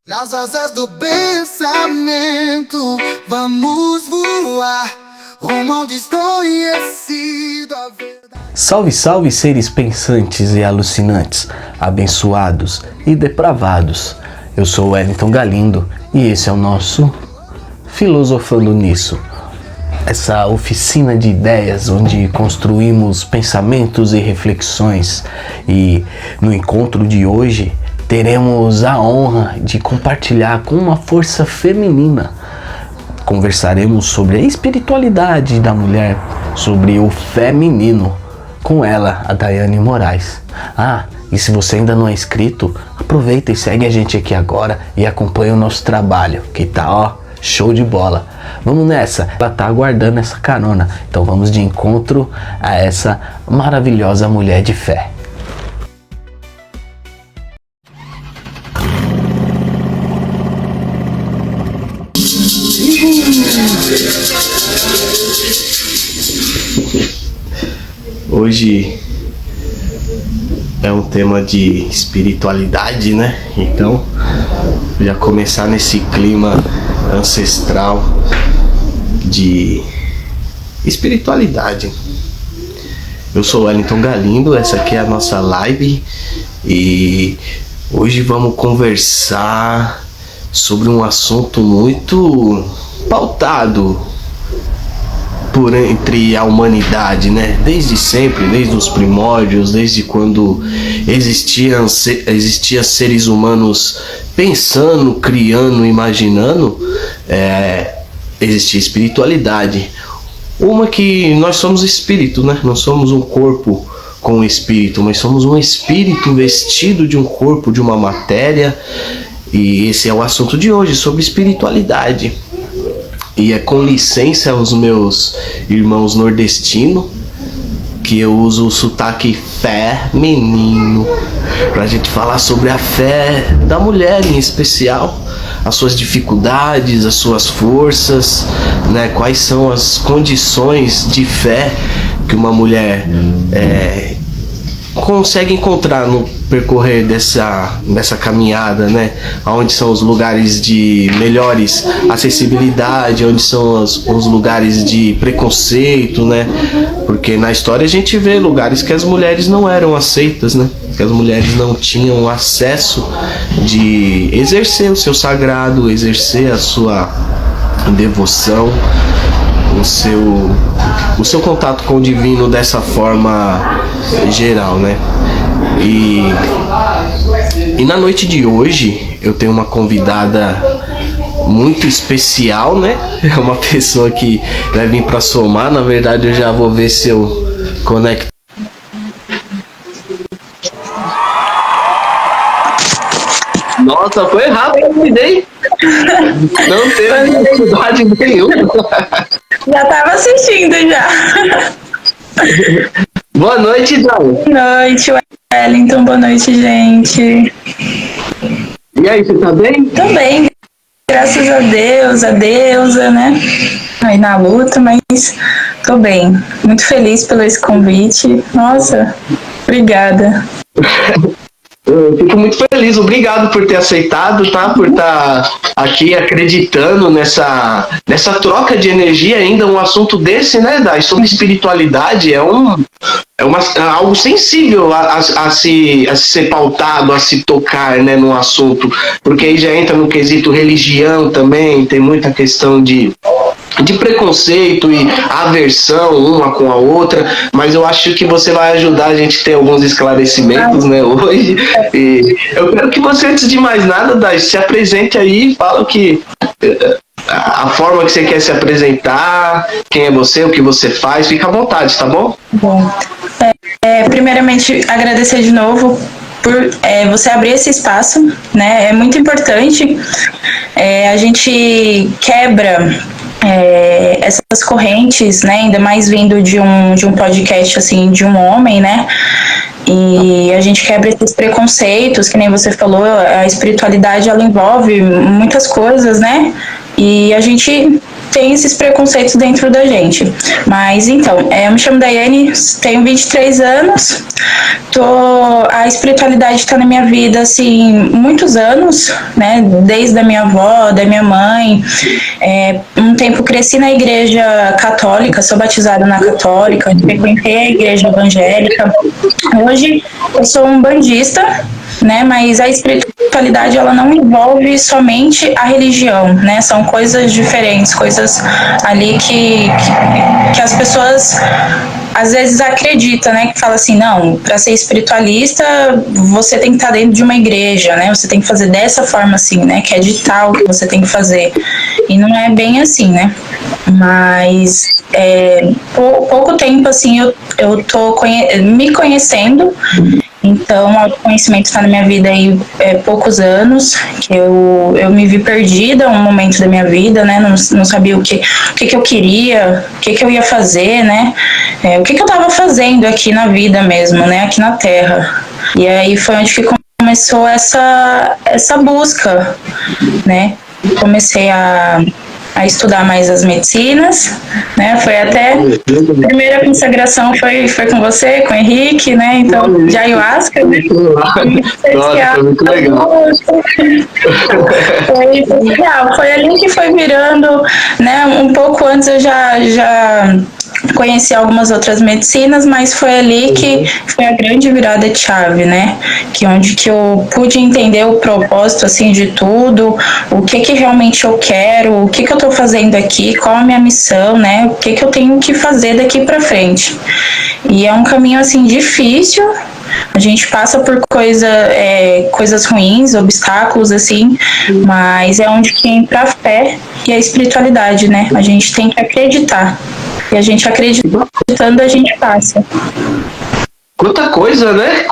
Nas asas do pensamento, vamos voar rumo ao desconhecido. Salve, salve, seres pensantes e alucinantes, abençoados e depravados. Eu sou o Wellington Galindo e esse é o nosso Filosofando Nisso. Essa oficina de ideias onde construímos pensamentos e reflexões. E no encontro de hoje teremos a honra de compartilhar com uma força feminina. Conversaremos sobre a espiritualidade da mulher, sobre o feminino, com ela, a Daiane Moraes. E se você ainda não é inscrito, aproveita e segue a gente aqui agora e acompanha o nosso trabalho, que tá, show de bola. Vamos nessa, ela tá aguardando essa carona, então vamos de encontro a essa maravilhosa mulher de fé. Hoje é um tema de espiritualidade, né? Então, já começar nesse clima ancestral de espiritualidade. Eu sou o Wellington Galindo, essa aqui é a nossa live e hoje vamos conversar sobre um assunto muito pautado entre a humanidade, né? Desde sempre, desde os primórdios, desde quando existiam seres humanos pensando, criando, imaginando, existia espiritualidade. Uma que nós somos espírito, né? Não somos um corpo com espírito, mas somos um espírito vestido de um corpo, de uma matéria. E esse é o assunto de hoje, sobre espiritualidade. E é com licença aos meus irmãos nordestinos que eu uso o sotaque feminino pra gente falar sobre a fé da mulher em especial, as suas dificuldades, as suas forças, né? Quais são as condições de fé que uma mulher consegue encontrar no percorrer dessa caminhada, né? Onde são os lugares de melhores acessibilidade, onde são os lugares de preconceito, né? Porque na história a gente vê lugares que as mulheres não eram aceitas, né? Que as mulheres não tinham acesso de exercer o seu sagrado, exercer a sua devoção, o seu contato com o divino dessa forma geral, né? E na noite de hoje eu tenho uma convidada muito especial, né? É uma pessoa que vai vir para somar. Na verdade, eu já vou ver se eu conecto. Nossa, foi rápido, hein? Não teve dificuldade nenhuma. Já tava assistindo já. Boa noite, Dai. Boa noite, Wellington. Boa noite, gente. E aí, você tá bem? Tô bem, graças a Deus, a deusa, né? Aí na luta, mas tô bem. Muito feliz pelo esse convite. Nossa, obrigada. Eu fico muito feliz, obrigado por ter aceitado, tá? Por estar aqui acreditando nessa troca de energia, ainda um assunto desse, né, Dai? Sobre espiritualidade, é algo sensível a se ser pautado, a se tocar, né, no assunto, porque aí já entra no quesito religião também, tem muita questão de preconceito e aversão uma com a outra, mas eu acho que você vai ajudar a gente a ter alguns esclarecimentos, né, hoje. E eu quero que você, antes de mais nada, Dai, se apresente aí, fala a forma que você quer se apresentar, quem é você, o que você faz, fica à vontade, tá bom? Bom, primeiramente agradecer de novo por você abrir esse espaço, né? É muito importante. A gente quebra essas correntes, né? Ainda mais vindo de um podcast assim, de um homem, né? E a gente quebra esses preconceitos, que nem você falou, a espiritualidade ela envolve muitas coisas, né? E a gente tem esses preconceitos dentro da gente. Mas então, eu me chamo Daiane, tenho 23 anos, a espiritualidade está na minha vida, assim, muitos anos, né, desde a minha avó, da minha mãe. Um tempo cresci na igreja católica, sou batizada na católica, frequentei a igreja evangélica. Hoje eu sou um bandista, né, mas a espiritualidade ela não envolve somente a religião, né, são coisas diferentes, coisas ali que as pessoas às vezes acreditam, né, que fala assim, não, para ser espiritualista você tem que estar dentro de uma igreja, né, você tem que fazer dessa forma assim, né, que é de tal que você tem que fazer, e não é bem assim, né, mas pouco tempo assim eu tô me conhecendo. Então, o autoconhecimento está na minha vida aí poucos anos, que eu me vi perdida um momento da minha vida, né, não sabia o que eu queria, o que eu ia fazer, né, o que eu estava fazendo aqui na vida mesmo, né, aqui na Terra. E aí foi onde que começou essa busca, né, comecei a estudar mais as medicinas, né? Foi até a primeira consagração foi com você, com o Henrique, né? Então, de ayahuasca, né? Nossa, foi muito legal. Foi legal. Foi ali que foi virando, né? Um pouco antes eu já conheci algumas outras medicinas, mas foi ali que foi a grande virada de chave, né? Onde que eu pude entender o propósito, assim, de tudo, o que realmente eu quero, o que eu tô fazendo aqui, qual a minha missão, né? O que eu tenho que fazer daqui pra frente. E é um caminho, assim, difícil. A gente passa por coisas ruins, obstáculos, assim, mas é onde que entra a fé e a espiritualidade, né? A gente tem que acreditar. E a gente acreditando, a gente passa. Quanta coisa, né?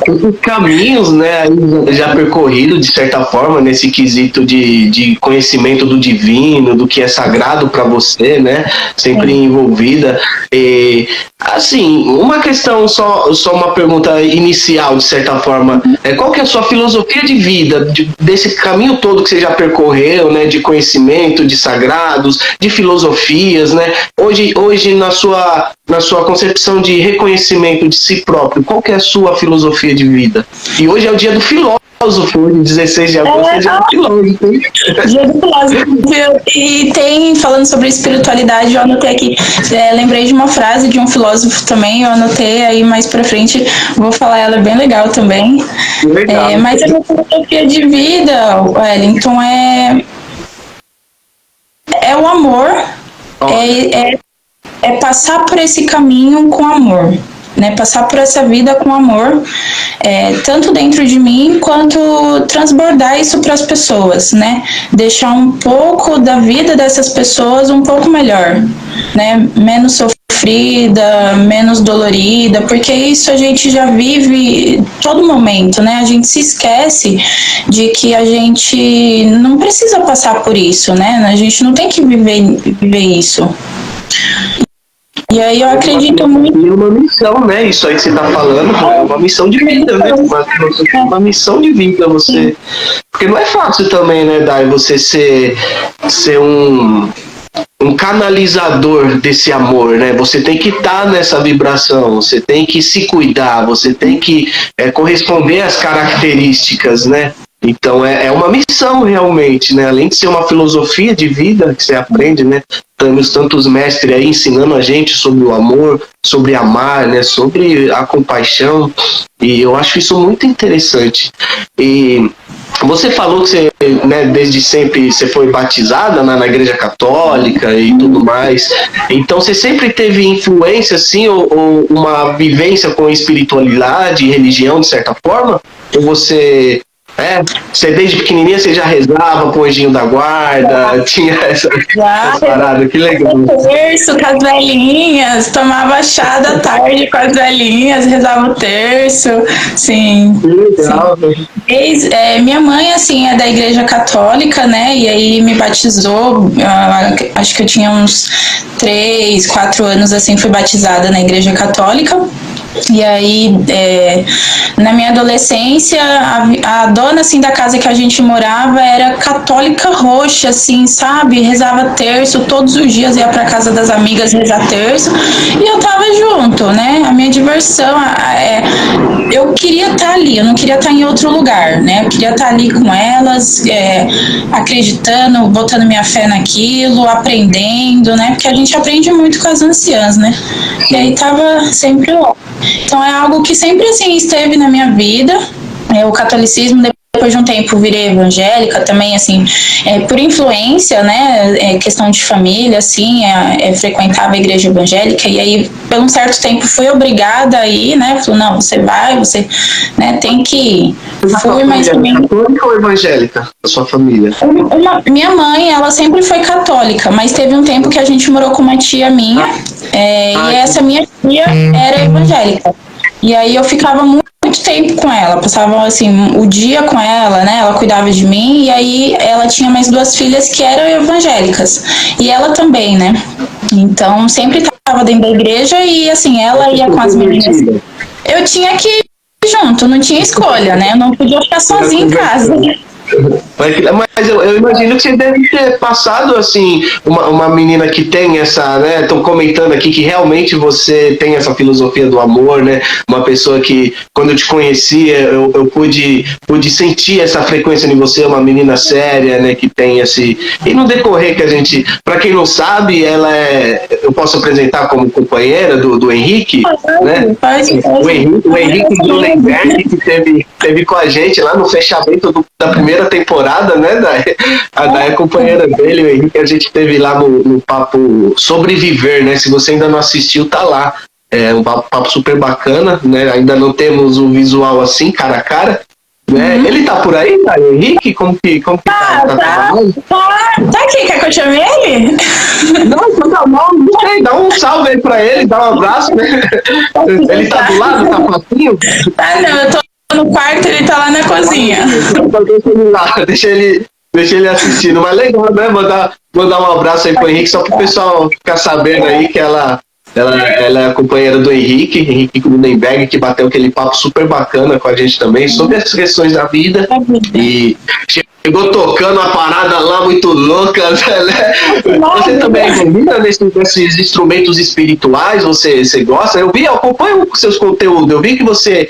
Quantos caminhos, né, já percorrido, de certa forma, nesse quesito de conhecimento do divino, do que é sagrado para você, né? Sempre envolvida. E, assim, uma questão, só uma pergunta inicial, de certa forma. Qual que é a sua filosofia de vida, desse caminho todo que você já percorreu, né? De conhecimento, de sagrados, de filosofias, né? Hoje na sua concepção de reconhecimento de si próprio, qual que é a sua filosofia de vida? E hoje é o dia do filósofo, hoje, 16 de agosto, é dia do filósofo. Dia do filósofo. E tem, falando sobre espiritualidade, eu anotei aqui, lembrei de uma frase de um filósofo também, eu anotei aí mais pra frente, vou falar ela, é bem legal também. Legal. Mas a minha filosofia de vida, Wellington, é o amor, é passar por esse caminho com amor, né? Passar por essa vida com amor, tanto dentro de mim quanto transbordar isso para as pessoas, né? Deixar um pouco da vida dessas pessoas um pouco melhor, né? Menos sofrida, menos dolorida, porque isso a gente já vive todo momento, né? A gente se esquece de que a gente não precisa passar por isso, né? A gente não tem que viver isso. E aí eu acredito muito. E uma missão, né? Isso aí que você está falando é uma missão de vida, né? Uma missão de vida, você. Porque não é fácil também, né, Dai, você ser um canalizador desse amor, né? Você tem que estar nessa vibração, você tem que se cuidar, você tem que corresponder às características, né? Então é uma missão realmente, né? Além de ser uma filosofia de vida que você aprende, né? Temos tantos mestres aí ensinando a gente sobre o amor, sobre amar, né? Sobre a compaixão, e eu acho isso muito interessante. E você falou que você, né, desde sempre você foi batizada na igreja católica e tudo mais. Então você sempre teve influência, assim, ou uma vivência com espiritualidade e religião, de certa forma? Ou você desde pequenininha você já rezava com o anjinho da guarda, tinha essas paradas, que legal. Terço com as velhinhas, tomava chá da tarde com as velhinhas, rezava o terço, sim. Que legal. Sim. Minha mãe, assim, é da igreja católica, né, e aí me batizou, acho que eu tinha uns 3, 4 anos, assim, fui batizada na igreja católica. E aí, na minha adolescência, a dona, assim, da casa que a gente morava era católica roxa, assim, sabe? Rezava terço, todos os dias ia pra casa das amigas rezar terço, e eu tava junto, né? A minha diversão, eu queria estar ali, eu não queria estar em outro lugar, né? Eu queria estar ali com elas, acreditando, botando minha fé naquilo, aprendendo, né? Porque a gente aprende muito com as anciãs, né? E aí tava sempre lá. Então é algo que sempre assim esteve na minha vida. O catolicismo, depois de um tempo virei evangélica também, assim, por influência, né, questão de família, assim, frequentava a igreja evangélica, e aí por um certo tempo fui obrigada a ir, né, falou, não, você vai, você, né, tem que ir. Fui, mas também... Católica ou evangélica, a sua família? Minha mãe, ela sempre foi católica, mas teve um tempo que a gente morou com uma tia minha, e essa minha tia era evangélica. E aí eu ficava muito tempo com ela, passava assim o dia com ela, né? Ela cuidava de mim, e aí ela tinha mais 2 filhas que eram evangélicas, e ela também, né? Então sempre estava dentro da igreja, e assim, ela ia com as meninas. Eu tinha que ir junto, não tinha escolha, né? Eu não podia ficar sozinha em casa. Mas eu imagino que você deve ter passado, assim, uma menina que tem essa, né, estão comentando aqui que realmente você tem essa filosofia do amor, né, uma pessoa que, quando eu te conhecia, eu pude sentir essa frequência em você, uma menina séria, né, que tem esse... E no decorrer que a gente, para quem não sabe, eu posso apresentar como companheira do Henrique, né, o Henrique Grunenberg, que teve com a gente lá no fechamento da primeira temporada, né? A Day é companheira dele, o Henrique, a gente teve lá no papo Sobreviver, né? Se você ainda não assistiu, tá lá. É um papo super bacana, né? Ainda não temos um visual assim, cara a cara. Né? Ele tá por aí, tá? O Henrique? Como que tá aqui, quer que eu chame ele? Não sei, dá um salve aí pra ele, dá um abraço, né? Ele tá do lado, tá facinho? Não, eu tô no quarto, ele tá lá na cozinha. Deixa ele lá, deixa ele assistindo. Mas legal, né? Mandar um abraço aí pro Henrique, só pro pessoal ficar sabendo aí que ela é a companheira do Henrique Grunenberg, que bateu aquele papo super bacana com a gente também, sobre as questões da vida. E chegou tocando a parada lá muito louca, né? Você também é envolvida nesses instrumentos espirituais? Você gosta? Eu acompanho os seus conteúdos, eu vi que você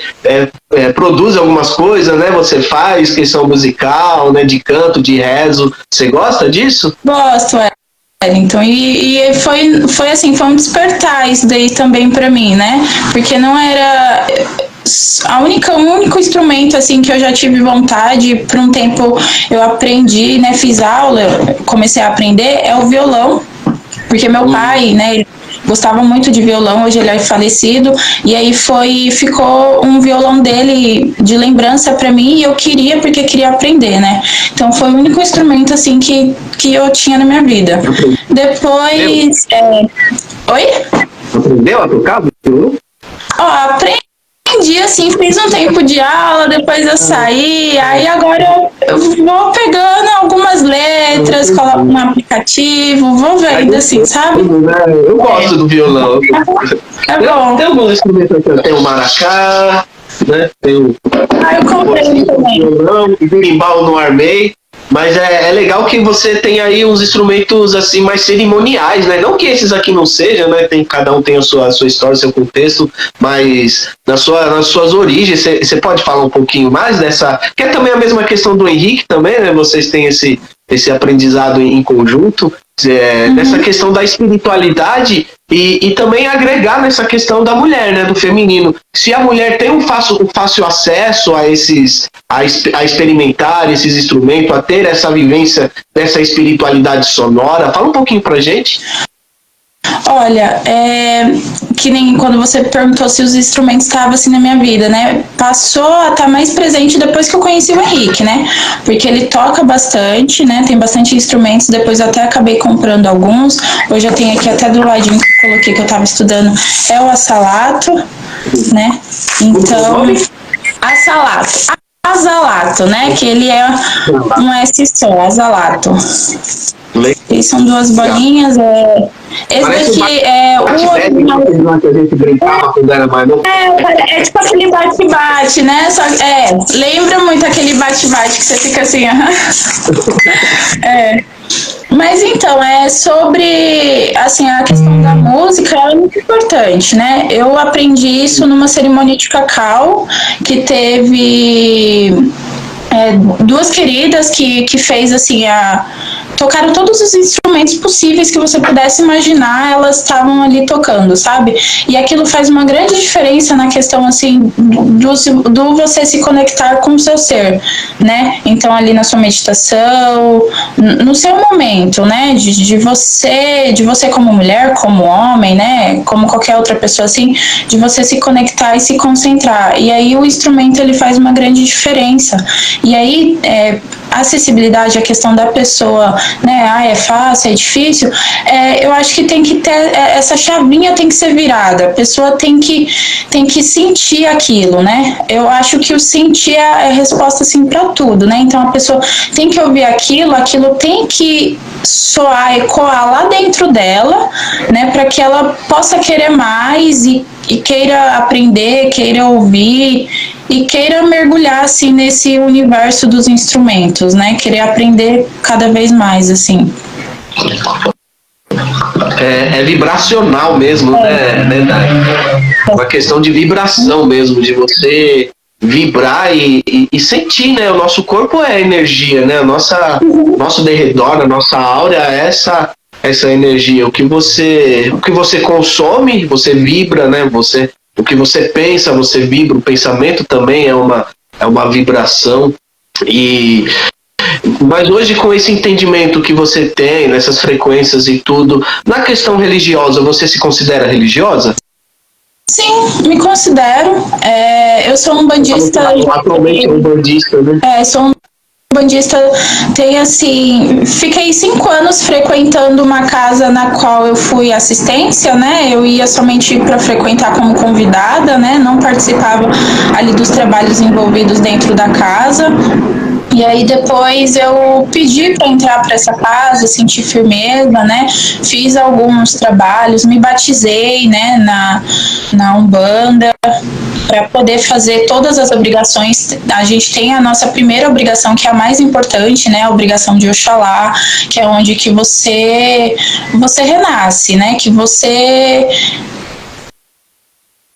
produz algumas coisas, né? Você faz questão musical, né? De canto, de rezo. Você gosta disso? Gosto, então, e foi assim, foi um despertar isso daí também pra mim, né? Porque não era o único instrumento assim que eu já tive vontade, por um tempo eu aprendi, né? Fiz aula, comecei a aprender, é o violão, porque meu pai, né? Ele gostava muito de violão, hoje ele é falecido, e aí ficou um violão dele de lembrança pra mim, e eu porque queria aprender, né? Então foi o único instrumento assim que eu tinha na minha vida. Depois... Oi? Aprendeu a tocar violão? Aprendi, assim, fiz um tempo de aula, depois eu saí, aí agora eu vou pegando algumas letras, coloco no aplicativo, vou vendo, assim, sabe? Eu gosto do violão. Bom. Tem alguns instrumentos aqui, tem o maracá, né? Tem o... eu comprei também. Violão, berimbau não armei. Mas é legal que você tem aí uns instrumentos assim mais cerimoniais, né? Não que esses aqui não sejam, né? Cada um tem a sua história, seu contexto, mas nas suas origens, você pode falar um pouquinho mais dessa... Que é também a mesma questão do Henrique também, né? Vocês têm esse aprendizado em conjunto, dessa questão da espiritualidade e também agregar nessa questão da mulher, né? Do feminino. Se a mulher tem um fácil acesso a experimentar esses instrumentos, a ter essa vivência dessa espiritualidade sonora, fala um pouquinho pra gente. Olha, que nem quando você perguntou se os instrumentos estavam assim na minha vida, né? Passou a estar mais presente depois que eu conheci o Henrique, né? Porque ele toca bastante, né? Tem bastante instrumentos, depois eu até acabei comprando alguns. Hoje eu tenho aqui até do ladinho que eu coloquei que eu tava estudando, é o assalato, né? Então, azalato, né? Que ele é um S só, azalato. E são duas bolinhas. Esse Parece daqui é o que a gente brincava quando era mais novo. É tipo aquele bate-bate, né? Só, lembra muito aquele bate-bate que você fica assim, Mas então, sobre assim, a questão da música é muito importante, né? Eu aprendi isso numa cerimônia de cacau que teve duas queridas que fez assim tocaram todos os instrumentos possíveis que você pudesse imaginar, elas estavam ali tocando, sabe? E aquilo faz uma grande diferença na questão, assim, do você se conectar com o seu ser, né? Então, ali na sua meditação, no seu momento, né? De você como mulher, como homem, né? Como qualquer outra pessoa, assim, de você se conectar e se concentrar. E aí o instrumento, ele faz uma grande diferença. E aí, a acessibilidade, a questão da pessoa, né, é fácil, é difícil, eu acho que tem que ter, essa chavinha tem que ser virada, a pessoa tem que sentir aquilo, né, eu acho que o sentir é a resposta, assim, para tudo, né, então a pessoa tem que ouvir aquilo tem que soar, ecoar lá dentro dela, né, para que ela possa querer mais e queira aprender, queira ouvir e queira mergulhar, assim, nesse universo dos instrumentos, né? Querer aprender cada vez mais, assim. É vibracional mesmo, né, Dai? Uma questão de vibração mesmo, de você vibrar e sentir, né? O nosso corpo é energia, né? Nosso derredor, a nossa aura é essa energia. O que você consome, você vibra, né? O que você pensa, você vibra. O pensamento também é uma vibração. Mas hoje, com esse entendimento que você tem, nessas frequências e tudo, na questão religiosa, você se considera religiosa? Sim, me considero. Eu sou um bandista. Atualmente é um bandista, né? Sou um bandista, fiquei 5 anos frequentando uma casa na qual eu fui assistência, né? Eu ia somente para frequentar como convidada, né? Não participava ali dos trabalhos envolvidos dentro da casa. E aí depois eu pedi para entrar para essa casa, senti firmeza, né? Fiz alguns trabalhos, me batizei, né? Na Umbanda, para poder fazer todas as obrigações. A gente tem a nossa primeira obrigação, que é a mais importante, né? A obrigação de Oxalá, que é onde que você renasce, né? Que você...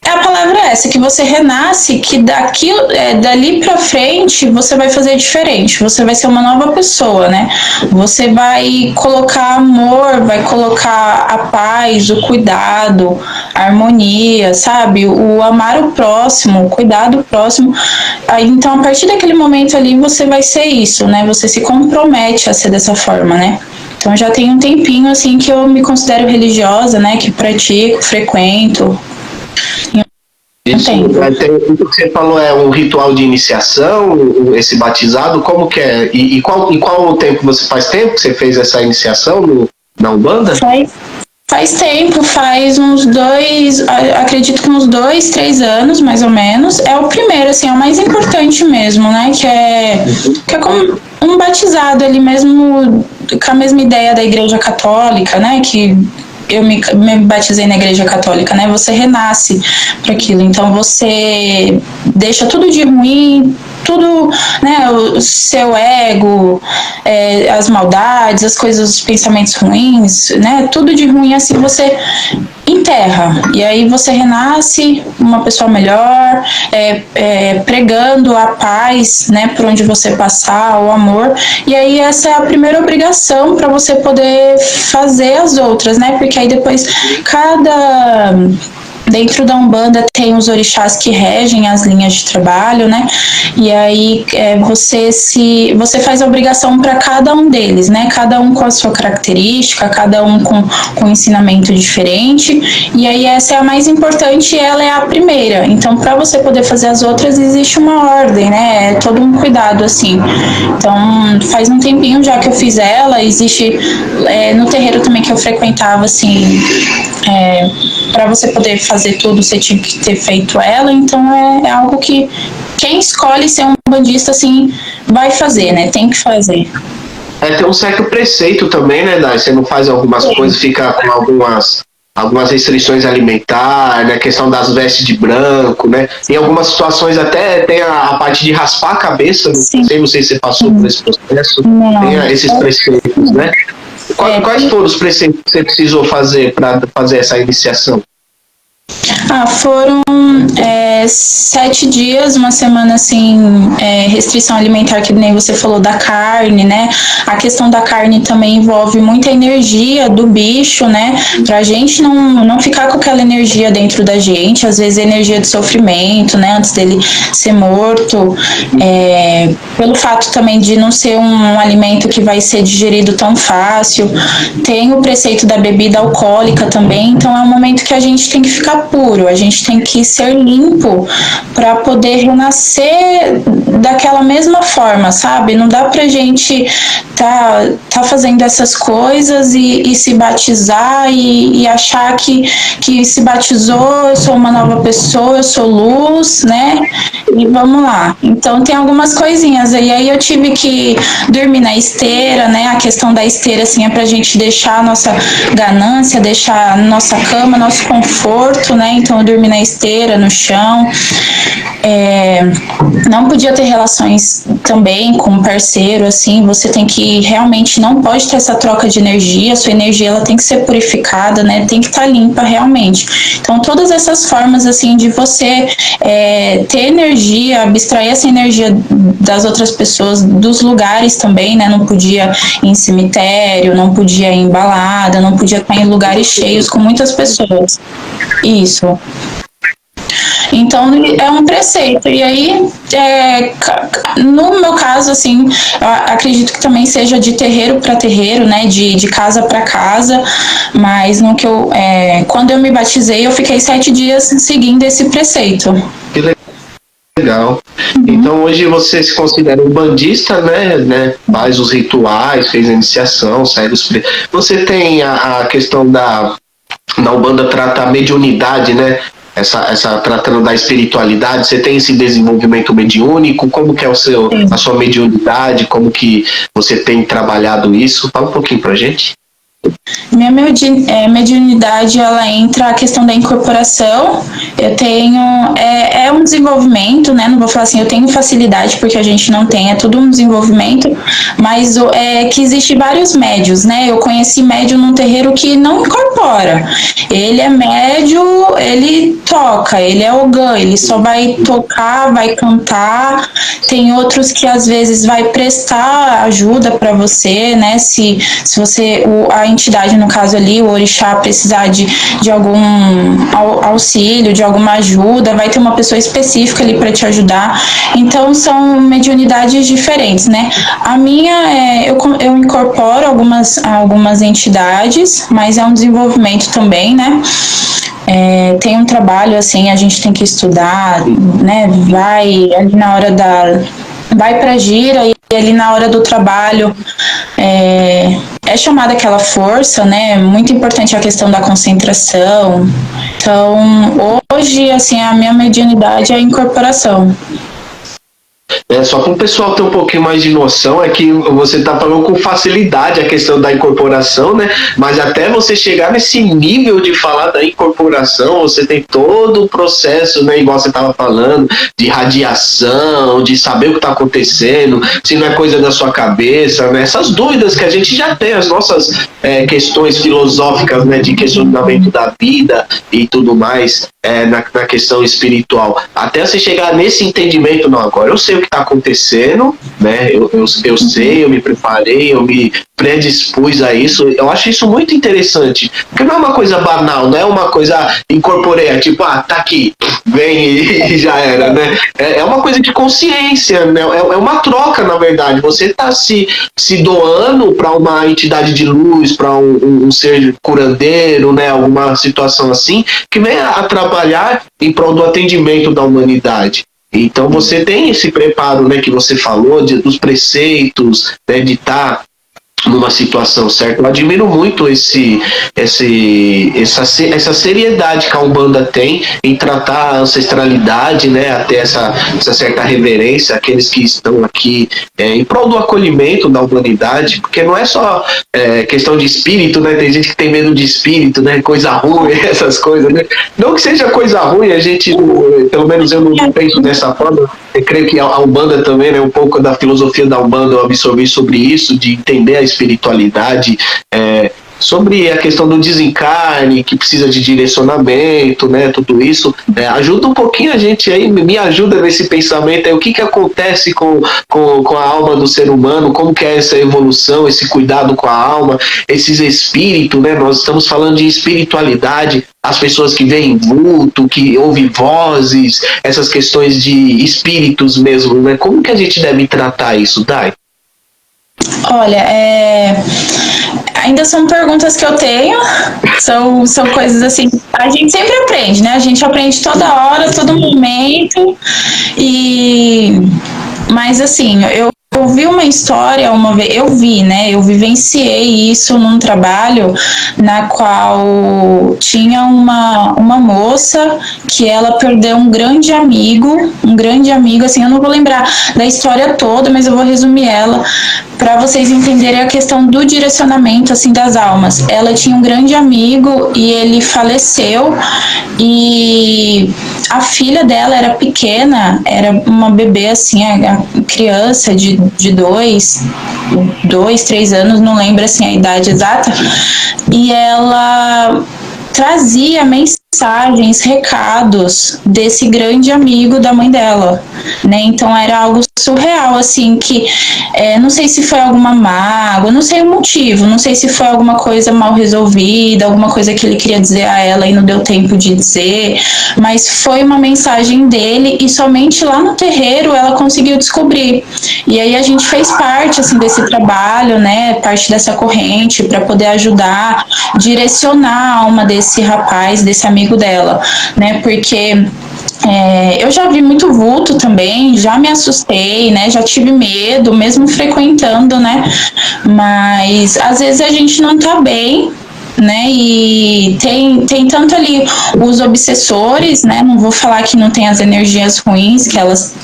A palavra é essa, que você renasce, que dali pra frente você vai fazer diferente, você vai ser uma nova pessoa, né? Você vai colocar amor, vai colocar a paz, o cuidado, a harmonia, sabe? O amar o próximo, o cuidar do próximo. Então, a partir daquele momento ali, você vai ser isso, né? Você se compromete a ser dessa forma, né? Então, já tem um tempinho, assim, que eu me considero religiosa, né? Que pratico, frequento. Isso, o que você falou é um ritual de iniciação, esse batizado, como que é? E qual tempo você faz tempo que você fez essa iniciação na Umbanda? Faz tempo, faz uns 2, acredito que uns 2, 3 anos, mais ou menos. É o primeiro, assim, é o mais importante mesmo, né? Que é como um batizado ali mesmo, com a mesma ideia da Igreja Católica, né? Que eu me batizei na Igreja Católica, né? Você renasce para aquilo. Então você deixa tudo de ruim, tudo, né? O seu ego, as maldades, as coisas, os pensamentos ruins, né? Tudo de ruim, assim, você enterra. E aí você renasce uma pessoa melhor, pregando a paz, né? Por onde você passar, o amor. E aí essa é a primeira obrigação para você poder fazer as outras, né? Porque aí depois dentro da Umbanda tem os orixás que regem as linhas de trabalho, né? E aí você faz a obrigação para cada um deles, né? Cada um com a sua característica, cada um com um ensinamento diferente. E aí essa é a mais importante e ela é a primeira. Então, para você poder fazer as outras, existe uma ordem, né? É todo um cuidado, assim. Então, faz um tempinho já que eu fiz ela. Existe no terreiro também que eu frequentava, assim, para você poder fazer tudo, você tinha que ter feito ela. Então é algo que quem escolhe ser um bandista, assim, vai fazer, né? Tem que fazer. Tem um certo preceito também, né, Dai? Você não faz algumas coisas, fica com algumas restrições alimentares, né? Questão das vestes de branco, né? Em algumas situações até tem a parte de raspar a cabeça, não sei se você passou por esse processo, tem esses preceitos, né? Quais foram os preceitos que você precisou fazer para fazer essa iniciação? Foram 7 dias, uma semana assim, restrição alimentar, que nem você falou da carne, né? A questão da carne também envolve muita energia do bicho, né? Pra gente não ficar com aquela energia dentro da gente, às vezes energia de sofrimento, né? Antes dele ser morto, pelo fato também de não ser um alimento que vai ser digerido tão fácil. Tem o preceito da bebida alcoólica também, então é um momento que a gente tem que ficar puro, a gente tem que ser limpo para poder renascer daquela mesma forma, sabe? Não dá pra gente tá fazendo essas coisas e se batizar e achar que se batizou, eu sou uma nova pessoa, eu sou luz, né? E vamos lá. Então tem algumas coisinhas aí eu tive que dormir na esteira, né? A questão da esteira, assim, é pra gente deixar a nossa ganância, deixar a nossa cama, nosso conforto, né? Então eu dormi na esteira, no chão. Não podia ter relações também com um parceiro, assim, você tem que realmente, não pode ter essa troca de energia, a sua energia ela tem que ser purificada, né? Tem que estar limpa realmente. Então todas essas formas, assim, de você ter energia, abstrair essa energia das outras pessoas, dos lugares também, né? Não podia ir em cemitério, não podia ir em balada, não podia estar em lugares cheios com muitas pessoas. Isso. Então, é um preceito. E aí, no meu caso, assim, eu acredito que também seja de terreiro para terreiro, né? De casa para casa. Mas quando eu me batizei, eu fiquei 7 dias seguindo esse preceito. Que legal. Então, hoje você se considera um bandista, né? Faz os rituais, fez a iniciação, segue os... Você tem a questão da Umbanda, trata a mediunidade, né? Essa tratando da espiritualidade, você tem esse desenvolvimento mediúnico, como que é a sua mediunidade, como que você tem trabalhado isso? Fala um pouquinho pra gente. Minha mediunidade, ela entra a questão da incorporação. Eu tenho, um desenvolvimento, né? Não vou falar assim, eu tenho facilidade, porque a gente não tem, é tudo um desenvolvimento, mas que existe vários médios, né? Eu conheci médio num terreiro que não incorpora. Ele é médio, ele toca, ele é ogã, ele só vai tocar, vai cantar. Tem outros que às vezes vai prestar ajuda para você, né? Se você, a entidade, no caso ali, o orixá, precisar de algum auxílio, de alguma ajuda, vai ter uma pessoa específica ali para te ajudar. Então são mediunidades diferentes, né? A minha, eu incorporo algumas entidades, mas é um desenvolvimento também, né? Tem um trabalho, assim, a gente tem que estudar, né? Vai ali na hora vai pra gira e ali na hora do trabalho é chamada aquela força, né? Muito importante a questão da concentração. Então, hoje, assim, a minha mediunidade é a incorporação. Só para o pessoal ter um pouquinho mais de noção, é que você está falando com facilidade a questão da incorporação, né? Mas até você chegar nesse nível de falar da incorporação, você tem todo o processo, né? Igual você estava falando, de radiação, de saber o que está acontecendo, se não é coisa da sua cabeça, né? Essas dúvidas que a gente já tem, as nossas questões filosóficas, né? De questionamento da vida e tudo mais, na questão espiritual. Até você chegar nesse entendimento, não, agora eu sei o que está acontecendo, né? Eu sei, eu me preparei, eu me predispus a isso. Eu acho isso muito interessante, porque não é uma coisa banal, não é uma coisa incorporei, tipo, tá aqui, vem e já era, né? É uma coisa de consciência, né? É uma troca, na verdade. Você está se doando para uma entidade de luz, para um ser curandeiro, né? Alguma situação assim, que vem a trabalhar em prol do atendimento da humanidade. Então você tem esse preparo, né, que você falou, dos preceitos, né, de estar numa situação certa. Eu admiro muito essa seriedade que a Umbanda tem em tratar a ancestralidade, né, até essa certa reverência àqueles que estão aqui em prol do acolhimento da humanidade, porque não é só questão de espírito, né, tem gente que tem medo de espírito, né, coisa ruim, essas coisas, né, não que seja coisa ruim, a gente, pelo menos eu não penso dessa forma. Eu creio que a Umbanda também, né, um pouco da filosofia da Umbanda eu absorvi sobre isso, de entender a espiritualidade, sobre a questão do desencarne, que precisa de direcionamento, né, tudo isso, ajuda um pouquinho a gente aí, me ajuda nesse pensamento aí, o que acontece com a alma do ser humano, como que é essa evolução, esse cuidado com a alma, esses espíritos, né, nós estamos falando de espiritualidade, as pessoas que veem vulto, que ouvem vozes, essas questões de espíritos mesmo, né, como que a gente deve tratar isso, Dai? Olha, ainda são perguntas que eu tenho, são coisas assim, a gente sempre aprende, né? A gente aprende toda hora, todo momento, mas assim, eu vi uma história uma vez, eu vivenciei isso num trabalho na qual tinha uma moça que ela perdeu um grande amigo, assim, eu não vou lembrar da história toda, mas eu vou resumir ela para vocês entenderem a questão do direcionamento, assim, das almas. Ela tinha um grande amigo e ele faleceu, e a filha dela era pequena, era uma bebê, assim, a criança de 2, 3 anos, não lembro assim a idade exata, e ela trazia mensagens, recados desse grande amigo da mãe dela, né? Então era algo surreal, assim, que não sei se foi alguma mágoa, não sei o motivo, não sei se foi alguma coisa mal resolvida, alguma coisa que ele queria dizer a ela e não deu tempo de dizer, mas foi uma mensagem dele e somente lá no terreiro ela conseguiu descobrir. E aí a gente fez parte, assim, desse trabalho, né? Parte dessa corrente para poder ajudar, direcionar a alma desse rapaz, desse amigo dela, né? Porque eu já vi muito vulto também, já me assustei, né? Já tive medo, mesmo frequentando, né? Mas às vezes a gente não tá bem, né? E tem tanto ali os obsessores, né? Não vou falar que não tem as energias ruins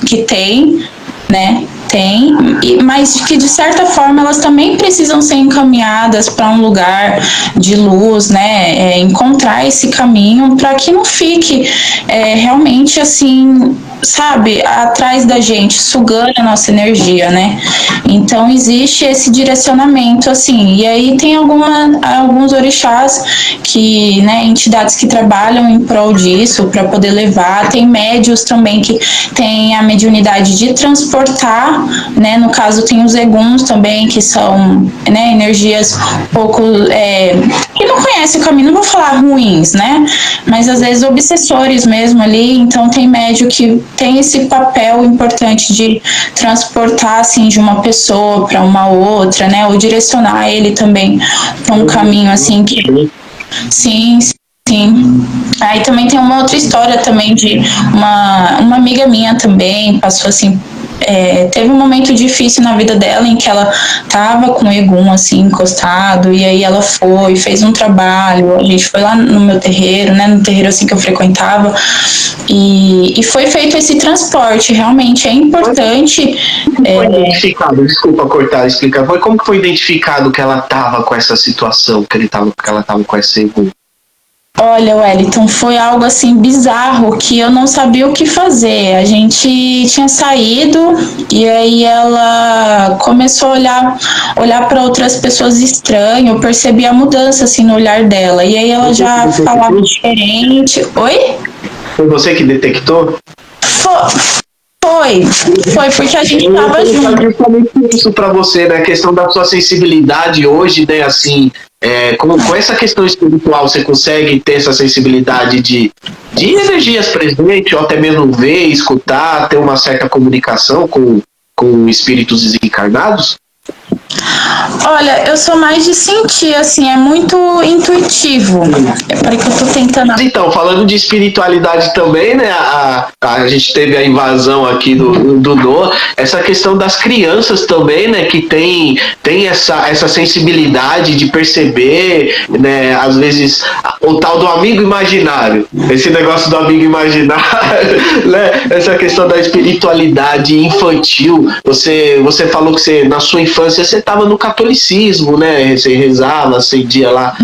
que tem, né? Tem, mas que de certa forma elas também precisam ser encaminhadas para um lugar de luz, né? Encontrar esse caminho para que não fique realmente assim, sabe, atrás da gente, sugando a nossa energia, né? Então existe esse direcionamento, assim, e aí tem alguns orixás que, né, entidades que trabalham em prol disso para poder levar, tem médios também que tem a mediunidade de transportar, né? No caso tem os eguns também, que são, né, energias um pouco que não conhecem o caminho, não vou falar ruins, né? Mas às vezes obsessores mesmo ali, então tem médio que tem esse papel importante de transportar, assim, de uma pessoa para uma outra, né? Ou direcionar ele também para um caminho, assim, que... Sim. Aí também tem uma outra história também de uma amiga minha também, passou assim... teve um momento difícil na vida dela em que ela tava com o Egum assim encostado, e aí ela fez um trabalho, a gente foi lá no meu terreiro, né, no terreiro assim que eu frequentava, e foi feito esse transporte. Realmente é importante. Foi identificado, desculpa cortar, explicar, como que foi identificado que ela tava com essa situação, que ela tava com esse Egum? Olha, Wellington, foi algo assim bizarro que eu não sabia o que fazer. A gente tinha saído e aí ela começou a olhar para outras pessoas estranho. Eu percebi a mudança assim no olhar dela. E aí ela já falava diferente. Oi? Foi você que detectou? Foi porque a gente tava junto. Justamente isso para você, né? A questão da sua sensibilidade hoje, né? Assim, com essa questão espiritual, você consegue ter essa sensibilidade de energias presentes, ou até mesmo ver, escutar, ter uma certa comunicação com espíritos desencarnados? Olha, eu sou mais de sentir, assim, é muito intuitivo. Peraí que eu tô tentando. Então, falando de espiritualidade também, né? A gente teve a invasão aqui do Noah, essa questão das crianças também, né? Que tem essa sensibilidade de perceber, né? Às vezes, o tal do amigo imaginário. Esse negócio do amigo imaginário, né? Essa questão da espiritualidade infantil. Você falou que você, na sua infância, você estava no catolicismo, né? Você rezava, acendia lá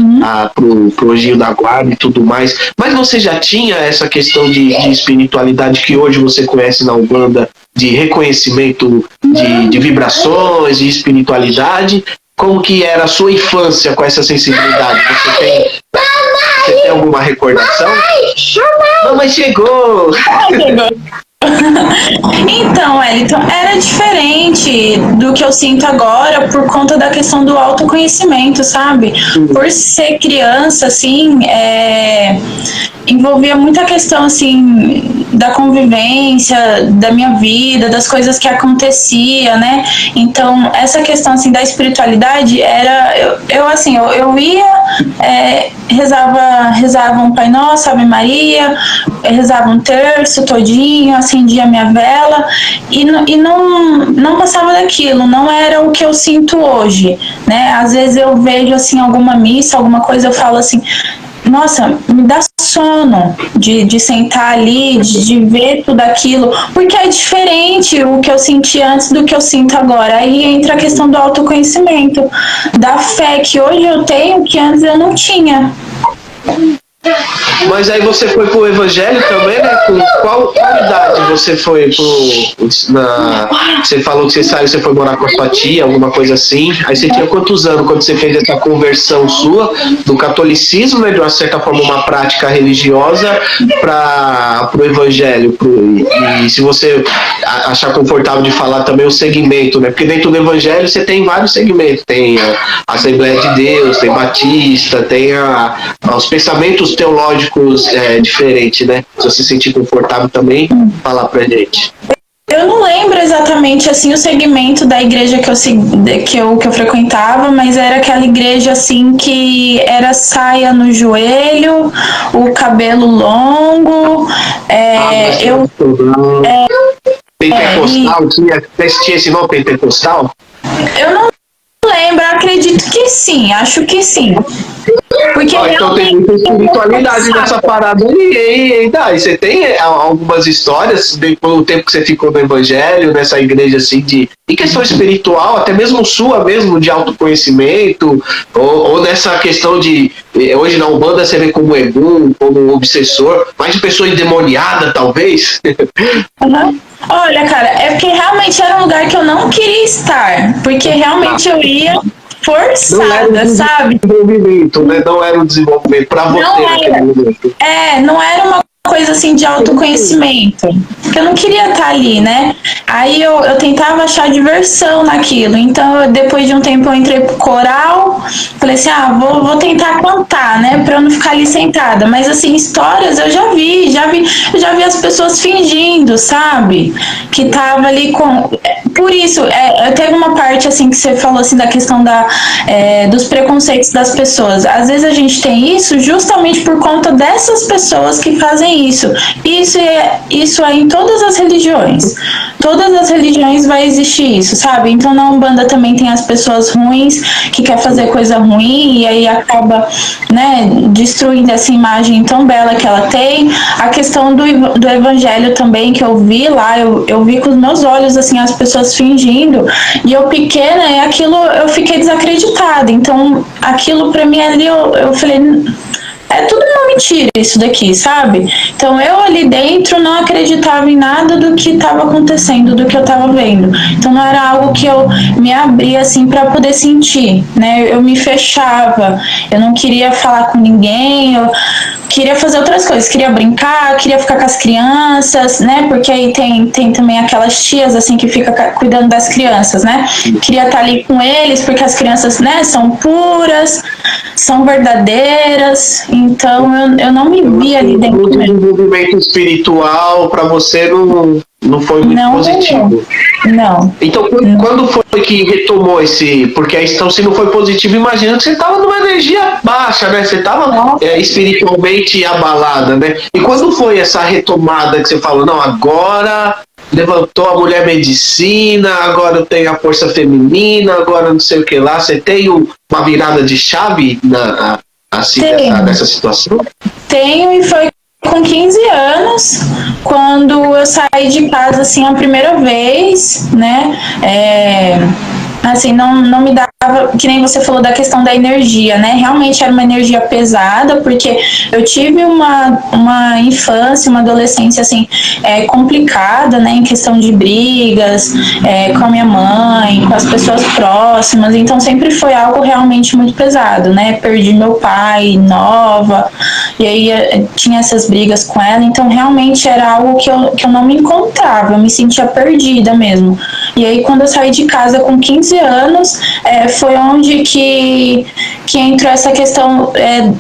pro anjinho da guarda e tudo mais. Mas você já tinha essa questão de espiritualidade que hoje você conhece na Umbanda, de reconhecimento de vibrações, de espiritualidade? Como que era a sua infância com essa sensibilidade? Você tem alguma recordação? Mamãe chegou! Então, Wellington, era diferente do que eu sinto agora por conta da questão do autoconhecimento, sabe? Por ser criança, assim, envolvia muita questão, assim, da convivência, da minha vida, das coisas que acontecia, né? Então, essa questão, assim, da espiritualidade era... Eu ia, rezava um Pai Nosso, Ave Maria, rezava um terço todinho, acendia minha vela e não passava daquilo, não era o que eu sinto hoje, né? Às vezes eu vejo, assim, alguma missa, alguma coisa, eu falo assim, nossa, me dá sono de sentar ali, de ver tudo aquilo, porque é diferente o que eu senti antes do que eu sinto agora. Aí entra a questão do autoconhecimento, da fé que hoje eu tenho, que antes eu não tinha. Mas aí você foi pro evangelho também, né? Com qual idade você foi você falou que você saiu, você foi morar com a sua tia, alguma coisa assim. Aí você tinha quantos anos quando você fez essa conversão sua do catolicismo, né? De uma certa forma, uma prática religiosa pro evangelho. E se você achar confortável de falar também o segmento, né? Porque dentro do evangelho você tem vários segmentos. Tem a Assembleia de Deus, tem Batista, tem os pensamentos teológicos diferentes, né? Se você se sentir confortável também, falar pra gente. Eu não lembro exatamente, assim, o segmento da igreja que eu frequentava, mas era aquela igreja, assim, que era saia no joelho, o cabelo longo, Pentecostal, tinha esse nome pentecostal? Eu não lembro, acredito que sim, acho que sim. Porque então tem muita espiritualidade nessa parada aí, hein? Tá, e você tem algumas histórias pelo tempo que você ficou no evangelho, nessa igreja assim, de questão espiritual, até mesmo sua mesmo, de autoconhecimento, ou nessa questão de, hoje na Umbanda você vê como egum, como obsessor, mais de pessoa endemoniada, talvez? Uhum. Olha, cara, é porque realmente era um lugar que eu não queria estar, porque realmente eu ia forçada, sabe? Desenvolvimento, né? Não era um desenvolvimento para você naquele momento. Não era uma coisa assim de autoconhecimento, porque eu não queria estar ali, né? Aí eu tentava achar diversão naquilo, então depois de um tempo eu entrei pro coral, falei assim, vou tentar cantar, né, pra eu não ficar ali sentada, mas assim, histórias eu já vi as pessoas fingindo, sabe, que tava ali com... Por isso, teve uma parte assim que você falou assim da questão dos preconceitos das pessoas, às vezes a gente tem isso justamente por conta dessas pessoas que fazem isso. Isso é em todas as religiões. Todas as religiões vai existir isso, sabe? Então na Umbanda também tem as pessoas ruins que quer fazer coisa ruim e aí acaba, né, destruindo essa imagem tão bela que ela tem. A questão do evangelho também que eu vi lá, eu vi com os meus olhos assim as pessoas fingindo, e eu pequena, e aquilo eu fiquei desacreditada. Então aquilo pra mim ali eu falei, é tudo uma mentira isso daqui, sabe? Então eu ali dentro não acreditava em nada do que estava acontecendo, do que eu estava vendo. Então não era algo que eu me abria assim para poder sentir, né? Eu me fechava, eu não queria falar com ninguém, eu queria fazer outras coisas, queria brincar, queria ficar com as crianças, né? Porque aí tem também aquelas tias assim que fica cuidando das crianças, né? Queria estar ali com eles porque as crianças, né, são puras, são verdadeiras. Então eu não me via ali dentro. O desenvolvimento espiritual para você Não foi muito positivo. Não. Então, quando foi que retomou esse... Porque então, se não foi positivo, imagina que você estava numa energia baixa, né? Você estava espiritualmente abalada, né? E quando foi essa retomada que você falou, não, agora levantou a mulher medicina, agora eu tenho a força feminina, agora não sei o que lá. Você tem uma virada de chave nessa situação? Tenho, e foi com 15 anos, quando eu saí de casa, assim, a primeira vez, né, assim, não me dava, que nem você falou da questão da energia, né, realmente era uma energia pesada, porque eu tive uma infância, uma adolescência, assim, complicada, né, em questão de brigas, com a minha mãe, com as pessoas próximas, então sempre foi algo realmente muito pesado, né, perdi meu pai nova, e aí tinha essas brigas com ela, então realmente era algo que eu não me encontrava, eu me sentia perdida mesmo. E aí quando eu saí de casa com 15 anos, foi onde que entrou essa questão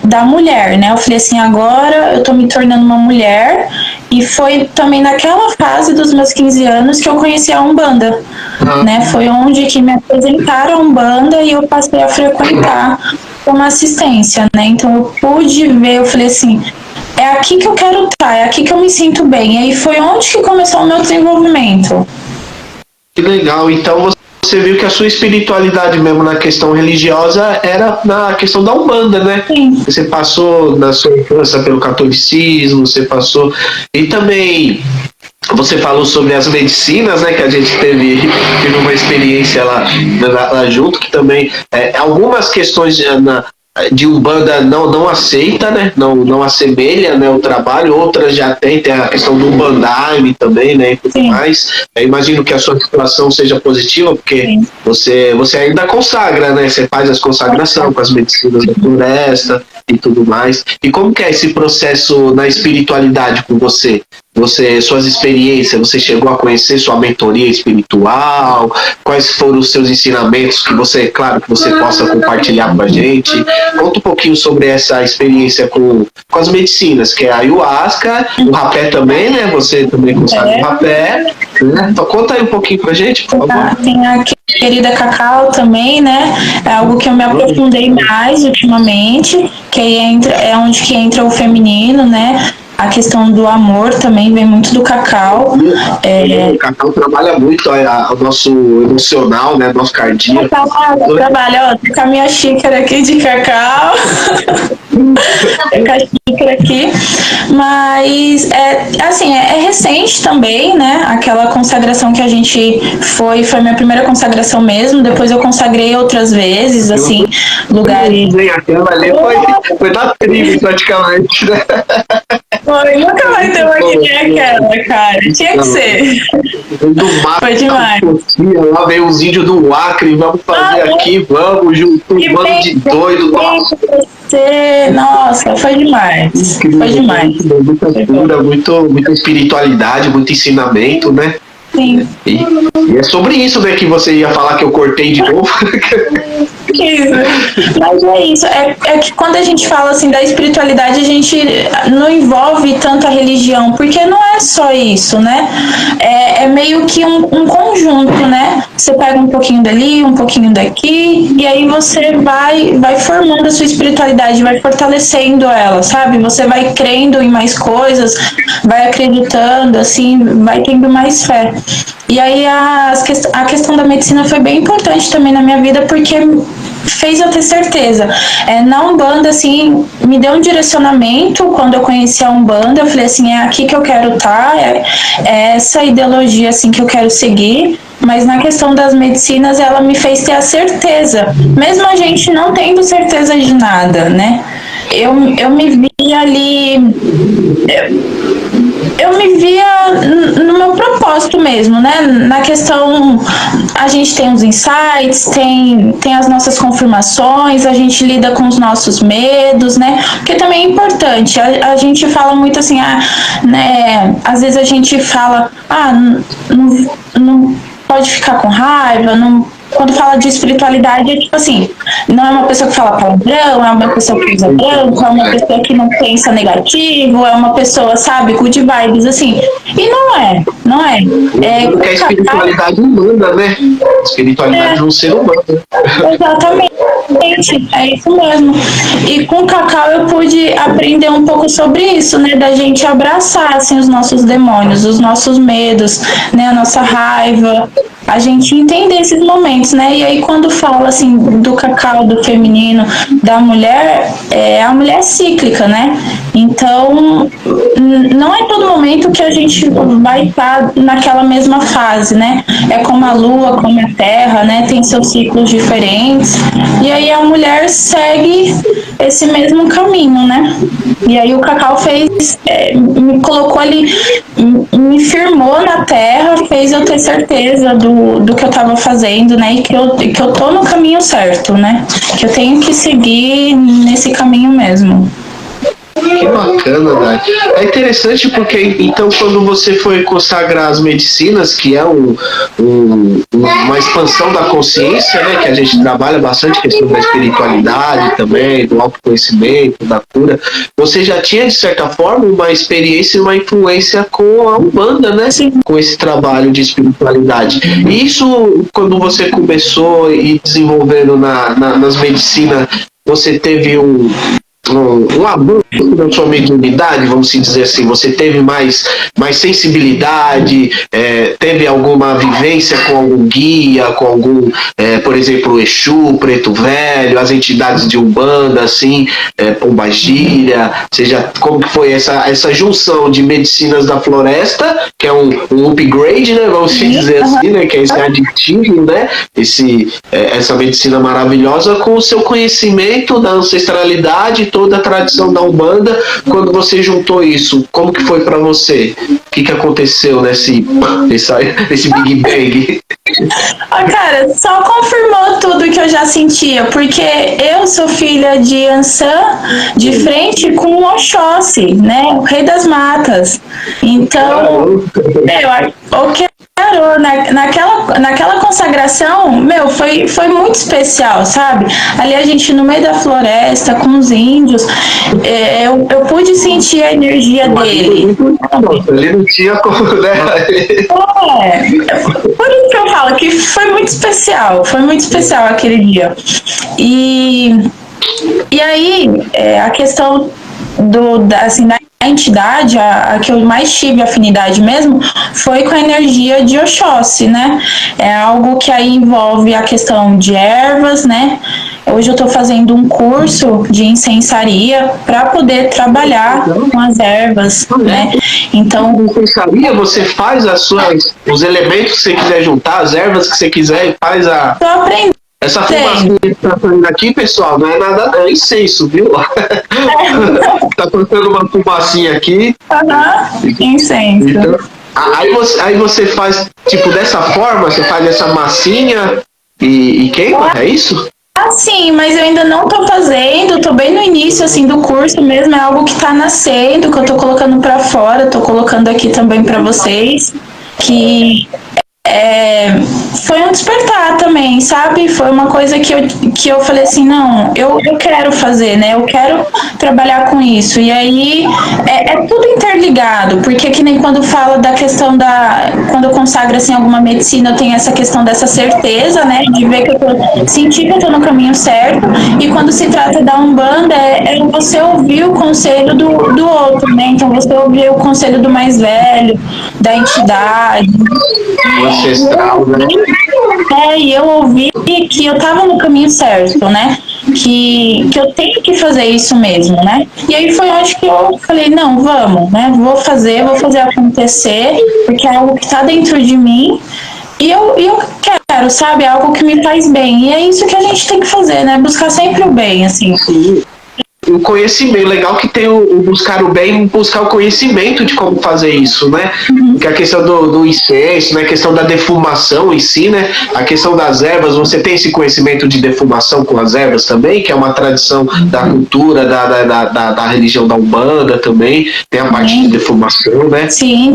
da mulher, né? Eu falei assim, agora eu tô me tornando uma mulher, e foi também naquela fase dos meus 15 anos que eu conheci a Umbanda, né? Foi onde que me apresentaram a Umbanda e eu passei a frequentar uma assistência, né? Então eu pude ver, eu falei assim, é aqui que eu quero estar, é aqui que eu me sinto bem. E aí foi onde que começou o meu desenvolvimento. Que legal, então você viu que a sua espiritualidade mesmo na questão religiosa era na questão da Umbanda, né? Sim. Você passou na sua infância pelo catolicismo, você passou... E também... Você falou sobre as medicinas, né, que a gente teve uma experiência lá junto, que também algumas questões de Umbanda não aceita, né, não assemelha, né, o trabalho, outras já tem a questão do Umbandaime também, né, e tudo mais. Eu imagino que a sua situação seja positiva, porque você ainda consagra, né, você faz as consagrações com as medicinas da floresta e tudo mais. E como que é esse processo na espiritualidade com você? Suas experiências, você chegou a conhecer sua mentoria espiritual? Quais foram os seus ensinamentos que você, claro, que você possa compartilhar com a gente? Conta um pouquinho sobre essa experiência com as medicinas, que é a ayahuasca, o rapé também, né? Você também consagra o rapé, né? Então conta aí um pouquinho pra gente, por favor. Tem a querida Cacau também, né? É algo que eu me aprofundei mais ultimamente, que aí é onde que entra o feminino, né? A questão do amor também vem muito do cacau. O cacau trabalha muito o nosso emocional, né? Nosso cardíaco. Trabalha, ó, com a minha xícara aqui de cacau. Com a xícara aqui. Mas, assim, é recente também, né? Aquela consagração que a gente foi minha primeira consagração mesmo. Depois eu consagrei outras vezes, assim, lugares. Aquela ali foi na tribo, praticamente, né? Nunca vai ter uma que nem aquela, cara. Tinha que ser. Foi demais. Lá veio os índios do Acre, vamos fazer aqui, vamos, juntou um bando de doido. Nossa, foi demais. Foi demais. Muita cura, muita espiritualidade, muito ensinamento, né? Sim. E é sobre isso, né, que você ia falar que eu cortei de novo. Isso. Mas é isso, é que quando a gente fala assim da espiritualidade, a gente não envolve tanto a religião, porque não é só isso, né? É meio que um conjunto, né? Você pega um pouquinho dali, um pouquinho daqui, e aí você vai formando a sua espiritualidade, vai fortalecendo ela, sabe? Você vai crendo em mais coisas, vai acreditando, assim, vai tendo mais fé. E aí a questão da medicina foi bem importante também na minha vida, porque fez eu ter certeza. Na Umbanda, assim, me deu um direcionamento quando eu conheci a Umbanda. Eu falei assim, é aqui que eu quero estar, é essa ideologia, assim, que eu quero seguir. Mas na questão das medicinas, ela me fez ter a certeza, mesmo a gente não tendo certeza de nada, né? Eu me via ali... Eu me via no meu propósito mesmo, né? Na questão, a gente tem os insights, tem as nossas confirmações, a gente lida com os nossos medos, né? Porque também é importante, a gente fala muito assim, né? Às vezes a gente fala, não pode ficar com raiva, não quando fala de espiritualidade, é tipo assim, não é uma pessoa que fala palavrão, é uma pessoa que usa branco, é uma pessoa que não pensa negativo, é uma pessoa, sabe, good vibes, assim. E não é, não é. Porque a espiritualidade humana, né? A espiritualidade de um ser humano. Exatamente, é isso mesmo. E com o Cacau eu pude aprender um pouco sobre isso, né? Da gente abraçar, assim, os nossos demônios, os nossos medos, né? A nossa raiva. A gente entender esses momentos, né? E aí quando fala assim do Cacau, do feminino, da mulher, a mulher é cíclica, né? Então não é todo momento que a gente vai estar naquela mesma fase, né? É como a lua, como a terra, né? Tem seus ciclos diferentes. E aí a mulher segue esse mesmo caminho, né? E aí o Cacau fez, me colocou ali, me firmou na terra, fez eu ter certeza do que eu estava fazendo, né? E que eu tô no caminho certo, né? Que eu tenho que seguir nesse caminho mesmo. Que bacana, Dai. É interessante porque, então, quando você foi consagrar as medicinas, que é uma expansão da consciência, né, que a gente trabalha bastante, questão da espiritualidade também, do autoconhecimento, da cura, você já tinha, de certa forma, uma experiência e uma influência com a Umbanda, né? Sim. Com esse trabalho de espiritualidade. E isso, quando você começou e desenvolvendo nas medicinas, você teve um abuso da sua mediunidade, vamos dizer assim, você teve mais sensibilidade, teve alguma vivência com algum guia, com algum, por exemplo, o Exu, Preto Velho, as entidades de Umbanda, assim, Pombagira, seja, como que foi essa junção de medicinas da floresta, que é um upgrade, né, vamos dizer assim, né, que é esse aditivo, né, essa medicina maravilhosa com o seu conhecimento da ancestralidade, toda a tradição da Umbanda. Quando você juntou isso, como que foi para você? O que aconteceu nesse Big Bang? Cara, só confirmou tudo que eu já sentia, porque eu sou filha de Ançã, de frente com o Oxóssi, né, o rei das matas. Então, naquela consagração, foi muito especial, sabe? Ali a gente no meio da floresta, com os índios, eu pude sentir a energia dele. Ele não tinha como, né? Por isso que eu falo que foi muito especial aquele dia. E aí, a questão da entidade, a que eu mais tive afinidade mesmo, foi com a energia de Oxóssi, né? É algo que aí envolve a questão de ervas, né? Hoje eu estou fazendo um curso de incensaria para poder trabalhar com as ervas, né? Então, incensaria, você faz os elementos que você quiser juntar, as ervas que você quiser, e faz a... Tô aprendendo. Essa fumacinha que tá saindo aqui, pessoal, não é nada, é incenso, viu? Tá passando uma fumacinha aqui. Incenso. Então, aí você faz, tipo, dessa forma, você faz essa massinha e queima, é isso? Sim, mas eu ainda não tô fazendo, tô bem no início, assim, do curso mesmo, é algo que tá nascendo, que eu tô colocando pra fora, tô colocando aqui também pra vocês, que foi um despertar também, sabe? Foi uma coisa que eu falei assim, não, eu quero fazer, né? Eu quero trabalhar com isso. E aí é tudo interligado, porque que nem quando fala da questão quando eu consagro assim, alguma medicina, eu tenho essa questão dessa certeza, né? De ver que sentir que eu tô no caminho certo. E quando se trata da Umbanda, é você ouvir o conselho do outro, né? Então você ouvir o conselho do mais velho, da entidade. Ancestral, né? E eu ouvi que eu tava no caminho certo, né? Que eu tenho que fazer isso mesmo, né? E aí foi onde que eu falei, não, vamos, né? Vou fazer acontecer, porque é algo que tá dentro de mim e eu quero, sabe? É algo que me faz bem. E é isso que a gente tem que fazer, né? Buscar sempre o bem, assim. Sim. O conhecimento, legal que tem o buscar o bem, buscar o conhecimento de como fazer isso, né? Que a questão do incenso, né? A questão da defumação em si, né? A questão das ervas, você tem esse conhecimento de defumação com as ervas também, que é uma tradição da cultura, da religião da Umbanda também, tem a parte de defumação, né? Sim,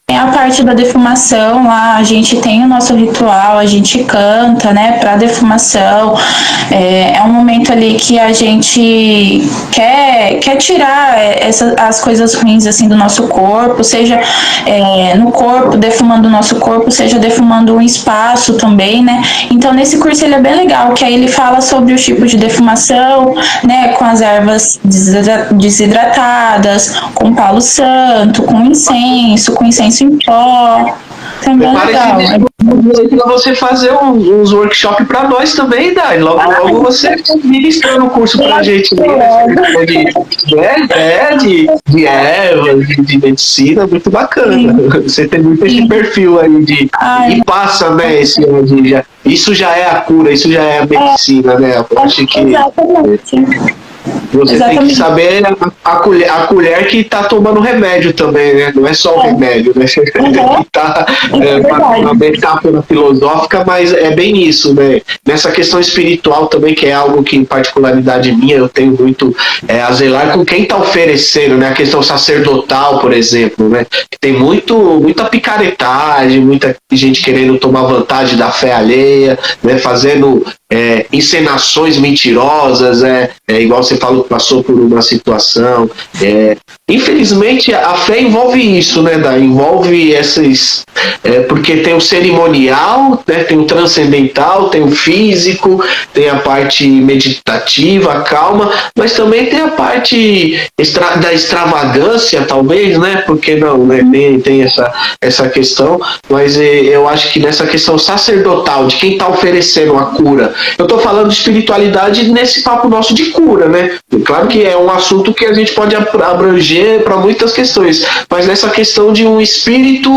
tem a parte da defumação lá, a gente tem o nosso ritual, a gente canta, né, pra defumação. É um momento ali que a gente quer tirar as coisas ruins, assim, do nosso corpo, seja no corpo, defumando o nosso corpo, seja defumando um espaço também, né. Então, nesse curso ele é bem legal, que aí ele fala sobre os tipos de defumação, né, com as ervas desidratadas, com palo santo, com incenso em pó. Também é legal. Para você fazer uns workshops para nós também, Dai. Logo você ministra no curso para a gente. De ervas, de medicina, muito bacana. Você tem muito esse perfil aí e passa, né? Isso já é a cura, isso já é a medicina, né? Eu acho que você tem que saber a colher que tá tomando remédio também, né? Não é só o remédio, né? Que tá uma metáfora filosófica, mas é bem isso, né? Nessa questão espiritual também, que é algo que, em particularidade minha, eu tenho muito a zelar com quem tá oferecendo, né? A questão sacerdotal, por exemplo, né? Que tem muita picaretagem, muita gente querendo tomar vantagem da fé alheia, né? Fazendo encenações mentirosas, igual você falou que passou por uma situação. Infelizmente, a fé envolve isso, né, envolve esses... porque tem o cerimonial, né, tem o transcendental, tem o físico, tem a parte meditativa, a calma, mas também tem a parte da extravagância, talvez, né, porque não, né, tem essa questão, mas eu acho que nessa questão sacerdotal, de quem está oferecendo a cura, eu estou falando de espiritualidade nesse papo nosso de cura, né? Claro que é um assunto que a gente pode abranger para muitas questões, mas nessa questão de um espírito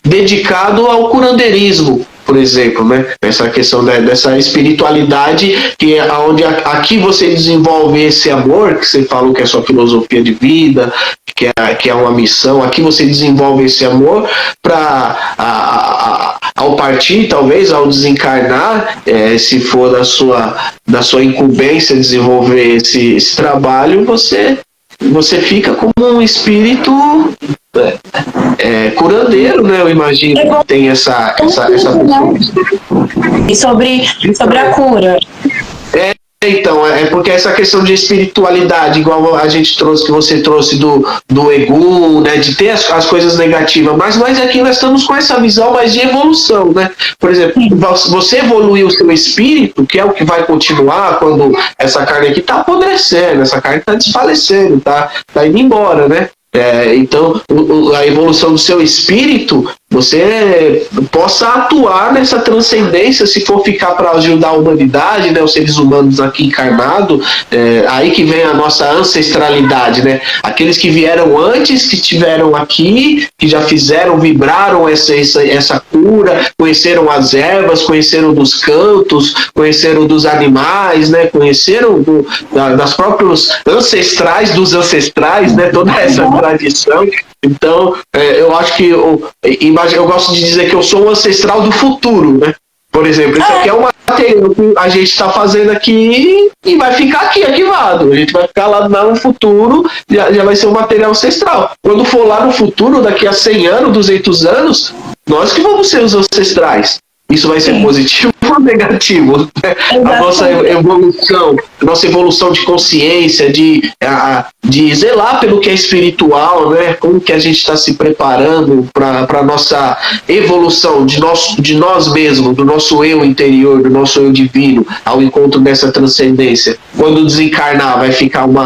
dedicado ao curandeirismo, por exemplo, né? Essa questão dessa espiritualidade que é onde aqui você desenvolve esse amor, que você falou que é sua filosofia de vida, que é uma missão, aqui você desenvolve esse amor para ao partir, talvez, ao desencarnar, se for da sua incumbência desenvolver esse trabalho, você fica como um espírito curandeiro, né? Eu imagino que tem essa E sobre a cura. Então, porque essa questão de espiritualidade, igual a gente trouxe, que você trouxe do ego, né, de ter as coisas negativas, mas nós aqui nós estamos com essa visão mais de evolução, né? Por exemplo, você evoluir o seu espírito, que é o que vai continuar quando essa carne aqui está apodrecendo, essa carne está desfalecendo, tá indo embora, né? Então, a evolução do seu espírito, você possa atuar nessa transcendência, se for ficar para ajudar a humanidade, né, os seres humanos aqui encarnados, aí que vem a nossa ancestralidade, né? Aqueles que vieram antes, que estiveram aqui, que já vibraram essa cura, conheceram as ervas, conheceram dos cantos, conheceram dos animais, né? Conheceram das próprios ancestrais dos ancestrais, né? Toda essa tradição. Então, eu acho que eu gosto de dizer que eu sou um ancestral do futuro, né? Por exemplo, isso aqui é uma material que a gente está fazendo aqui e vai ficar aqui arquivado. A gente vai ficar lá no futuro, já vai ser um material ancestral. Quando for lá no futuro, daqui a 100 anos, 200 anos, nós que vamos ser os ancestrais. Isso vai ser positivo ou negativo? A nossa evolução de consciência, de zelar pelo que é espiritual, né? Como que a gente está se preparando para a nossa evolução de nós mesmos, do nosso eu interior, do nosso eu divino, ao encontro dessa transcendência. Quando desencarnar, vai ficar um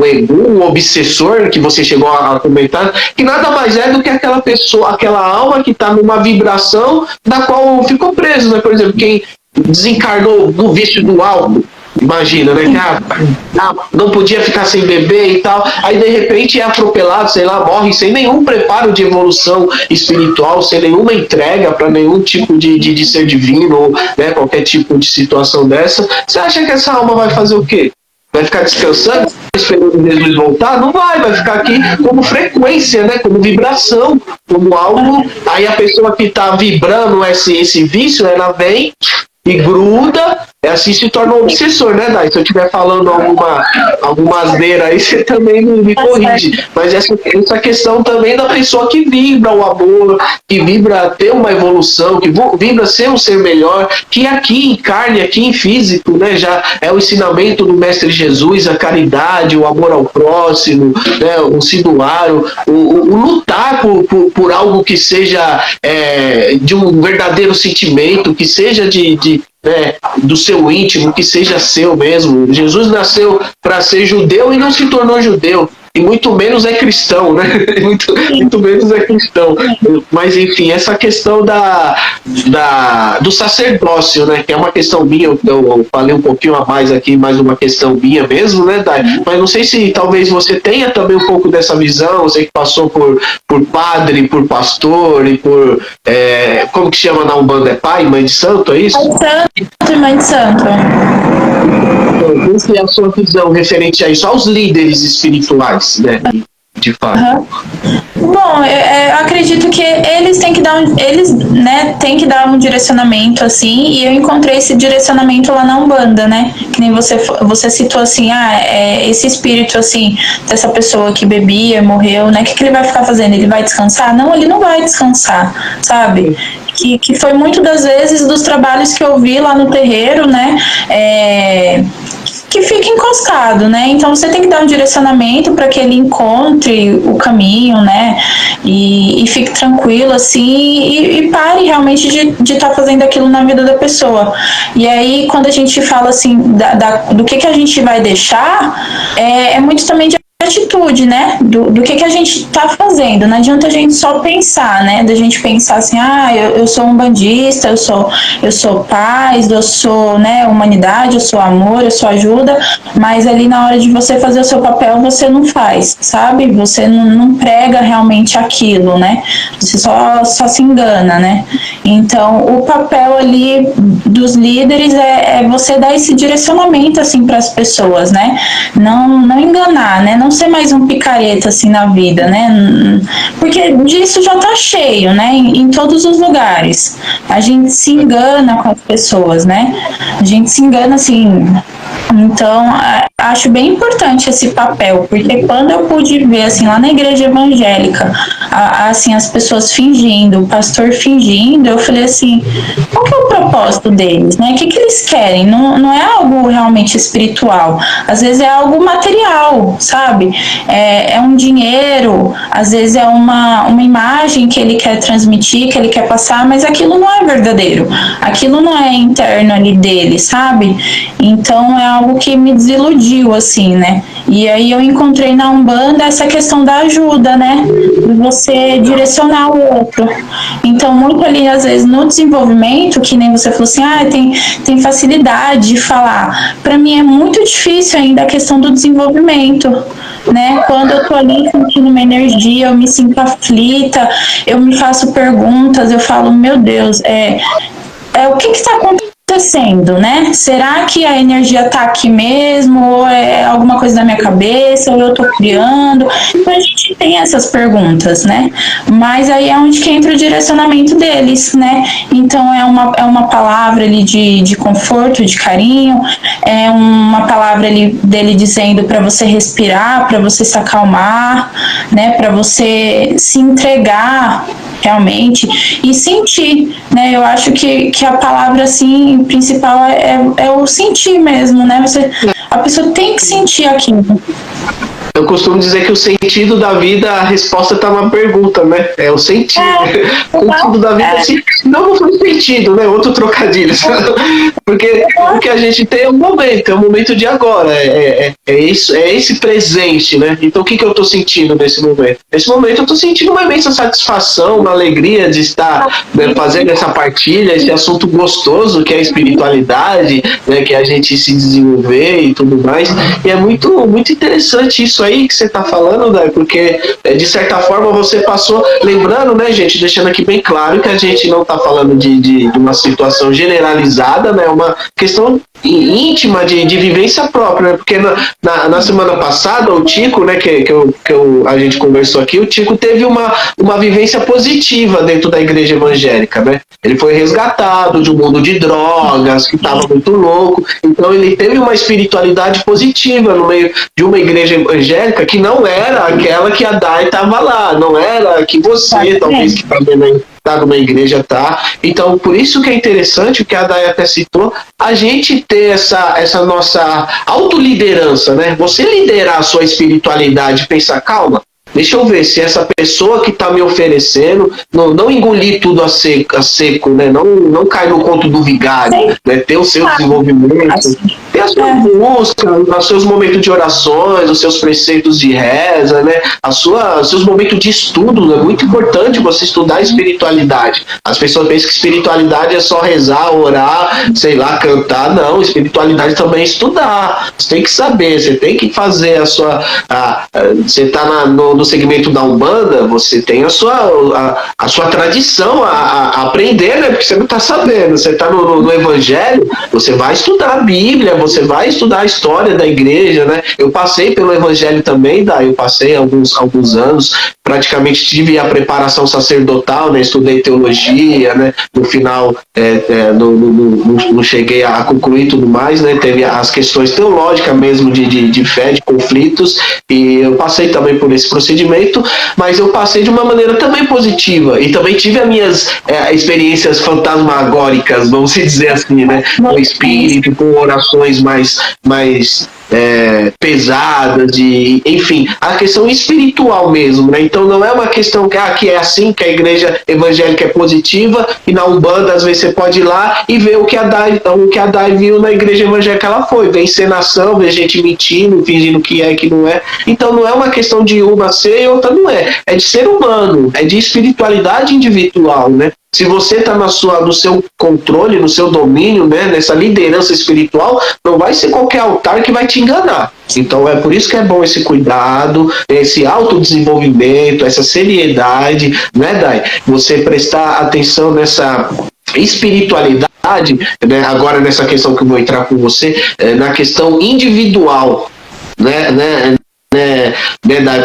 ego, um obsessor, que você chegou a comentar, que nada mais é do que aquela pessoa, aquela alma que está numa vibração da qual ficou preso, né? Por exemplo, quem desencarnou no vício do álcool, imagina, né? Que não podia ficar sem beber e tal, aí de repente é atropelado, sei lá, morre sem nenhum preparo de evolução espiritual, sem nenhuma entrega para nenhum tipo de ser divino, ou, né, qualquer tipo de situação dessa. Você acha que essa alma vai fazer o quê? Vai ficar descansando, esperando Jesus voltar? Não vai ficar aqui como frequência, né? Como vibração, como algo. Aí a pessoa que está vibrando esse vício, ela vem e gruda, assim se torna um obsessor, né, Dai? Se eu estiver falando alguma asneira aí, você também me corrige. Mas essa questão também da pessoa que vibra o amor, que vibra ter uma evolução, que vibra ser um ser melhor, que aqui em carne, aqui em físico, né, já é o ensinamento do Mestre Jesus, a caridade, o amor ao próximo, né, o se doar, o lutar por algo que seja de um verdadeiro sentimento, que seja do seu íntimo, que seja seu mesmo. Jesus nasceu para ser judeu e não se tornou judeu. E muito menos é cristão, né? Muito menos é cristão. Mas, enfim, essa questão do sacerdócio, né? Que é uma questão minha, eu falei um pouquinho a mais aqui, mais uma questão minha mesmo, né, Dai? Mas não sei se talvez você tenha também um pouco dessa visão, você que passou por padre, por pastor e por... como que chama na Umbanda? É pai, mãe de santo, é isso? Santo e mãe de santo. Qual é a sua visão referente a isso, aos líderes espirituais, né? De fato. Uhum. Bom, eu acredito que eles têm que dar um direcionamento, assim, e eu encontrei esse direcionamento lá na Umbanda, né? Que nem você citou assim, esse espírito, assim, dessa pessoa que bebia, morreu, né? O que ele vai ficar fazendo? Ele vai descansar? Não, ele não vai descansar, sabe? Que foi muito das vezes dos trabalhos que eu vi lá no terreiro, né? Que fica encoscado, né? Então você tem que dar um direcionamento para que ele encontre o caminho, né? E fique tranquilo, assim, e pare realmente de estar fazendo aquilo na vida da pessoa. E aí, quando a gente fala assim do que a gente vai deixar, é muito também de atitude, né, do que a gente tá fazendo. Não adianta a gente só pensar, né, da gente pensar assim, eu sou um bandista, eu sou paz, eu sou, né, humanidade, eu sou amor, eu sou ajuda, mas ali na hora de você fazer o seu papel, você não faz, sabe? Você não prega realmente aquilo, né? Você só se engana, né? Então, o papel ali dos líderes é você dar esse direcionamento, assim, para as pessoas, né? Não enganar, né? Não ser mais um picareta, assim, na vida, né? Porque disso já tá cheio, né? Em todos os lugares. A gente se engana com as pessoas, né? A gente se engana, assim... Então, acho bem importante esse papel, porque quando eu pude ver, assim, lá na igreja evangélica, assim, as pessoas fingindo, o pastor fingindo, eu falei assim, qual que é o propósito deles, né? O que eles querem? Não é algo realmente espiritual, às vezes é algo material, sabe? É um dinheiro, às vezes é uma imagem que ele quer transmitir, que ele quer passar, mas aquilo não é verdadeiro, aquilo não é interno ali dele, sabe? Então, é algo que me desiludiu, assim, né? E aí eu encontrei na Umbanda essa questão da ajuda, né? De você direcionar o outro. Então, muito ali, às vezes, no desenvolvimento, que nem você falou assim, tem facilidade de falar. Para mim é muito difícil ainda a questão do desenvolvimento, né? Quando eu tô ali sentindo uma energia, eu me sinto aflita, eu me faço perguntas, eu falo, meu Deus, o que está acontecendo, né? Será que a energia tá aqui mesmo, ou é alguma coisa da minha cabeça, ou eu tô criando? Então a gente tem essas perguntas, né? Mas aí é onde que entra o direcionamento deles, né? Então é uma palavra ali de conforto, de carinho, é uma palavra ali dele dizendo para você respirar, para você se acalmar, né? Para você se entregar realmente e sentir, né? Eu acho que a palavra, assim, principal é o sentir mesmo, né? A pessoa tem que sentir aquilo. Eu costumo dizer que o sentido da vida, a resposta está na pergunta, né? É o sentido. O sentido da vida não foi sentido, né? Outro trocadilho. Porque o que a gente tem é o momento de agora. É esse presente, né? Então o que eu estou sentindo nesse momento? Nesse momento eu estou sentindo uma imensa satisfação, uma alegria de estar, né, fazendo essa partilha, esse assunto gostoso que é a espiritualidade, né, que é a gente se desenvolver e tudo mais. E é muito, muito interessante isso aí que você está falando, Dai, porque de certa forma você passou, lembrando, né, gente, deixando aqui bem claro que a gente não está falando de uma situação generalizada, né, uma questão íntima de vivência própria, né? Porque na semana passada o Tico, né, a gente conversou aqui, o Tico teve uma vivência positiva dentro da igreja evangélica, né? Ele foi resgatado de um mundo de drogas, que estava muito louco, então ele teve uma espiritualidade positiva no meio de uma igreja evangélica que não era aquela que a Dai estava lá, não era que você, talvez, que está vendo aí, tá numa igreja, tá? Então, por isso que é interessante, o que a Dai até citou, a gente ter essa nossa autoliderança, né? Você liderar a sua espiritualidade, pensar, calma, deixa eu ver se essa pessoa que está me oferecendo, não engolir tudo a seco, né? Não cair no conto do vigário, né? Ter o seu desenvolvimento, ter a sua busca, os seus momentos de orações, os seus preceitos de reza, né? Os seus momentos de estudo. É muito importante você estudar a espiritualidade. As pessoas pensam que espiritualidade é só rezar, orar, sei lá, cantar. Não, espiritualidade também é estudar. Você tem que saber, você tem que fazer você está no segmento da Umbanda, você tem a sua tradição a aprender, né? Porque você não está sabendo. Você está no Evangelho, você vai estudar a Bíblia, você vai estudar a história da igreja, né? Eu passei pelo Evangelho também, eu passei alguns anos, praticamente tive a preparação sacerdotal, né? Estudei teologia, né? No final, não cheguei a concluir tudo mais, né? Teve as questões teológicas mesmo de fé, de conflitos, e eu passei também por esse procedimento, mas eu passei de uma maneira também positiva, e também tive as minhas experiências fantasmagóricas, vamos dizer assim, né? Com espírito, com orações mais pesadas, enfim, a questão espiritual mesmo, né? Então não é uma questão que é assim, que a igreja evangélica é positiva, e na Umbanda às vezes você pode ir lá e ver o que a Dai viu na igreja evangélica. Ela foi, vê encenação, vê gente mentindo, fingindo que é, que não é. Então não é uma questão de uma ser e outra não é de ser humano, é de espiritualidade individual, né? Se você está no seu controle, no seu domínio, né, nessa liderança espiritual, não vai ser qualquer altar que vai te enganar. Então é por isso que é bom esse cuidado, esse autodesenvolvimento, essa seriedade, né, Dai? Você prestar atenção nessa espiritualidade, né, agora nessa questão que eu vou entrar com você, na questão individual, né,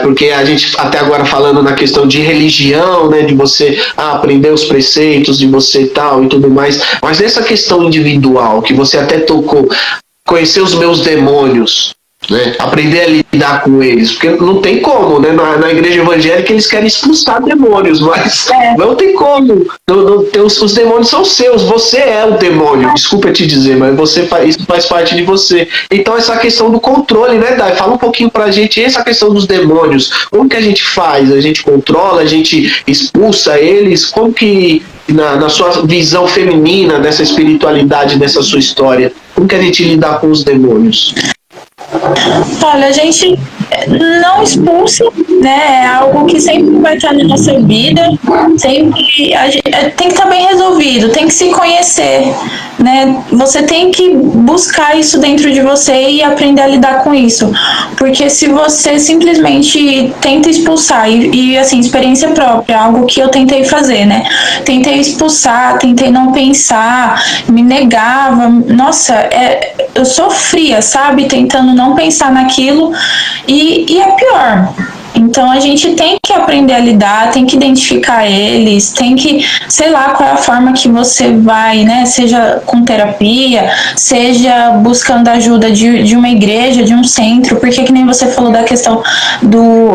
porque a gente até agora falando na questão de religião, né, de você aprender os preceitos, de você tal e tudo mais, mas nessa questão individual que você até tocou, conhecer os meus demônios, né, aprender a lidar com eles, porque não tem como, né, na igreja evangélica eles querem expulsar demônios, mas não tem como, os demônios são seus, você é o demônio, desculpa te dizer, mas isso faz parte de você. Então essa questão do controle, né, Dai? Fala um pouquinho pra gente essa questão dos demônios, como que a gente faz? A gente controla, a gente expulsa eles? Como que na sua visão feminina dessa espiritualidade, dessa sua história, como que a gente lidar com os demônios? Olha, a gente não expulsa, né? É algo que sempre vai estar na nossa vida, tem que estar bem resolvido, tem que se conhecer, né? Você tem que buscar isso dentro de você e aprender a lidar com isso, porque se você simplesmente tenta expulsar, e assim, experiência própria, algo que eu tentei fazer, né? Tentei expulsar, tentei não pensar, me negava, nossa, eu sofria, sabe? Tentando não pensar naquilo, e é pior. Então a gente tem que aprender a lidar, tem que identificar eles, tem que, sei lá, qual é a forma que você vai, né? Seja com terapia, seja buscando ajuda de uma igreja, de um centro, porque que nem você falou da questão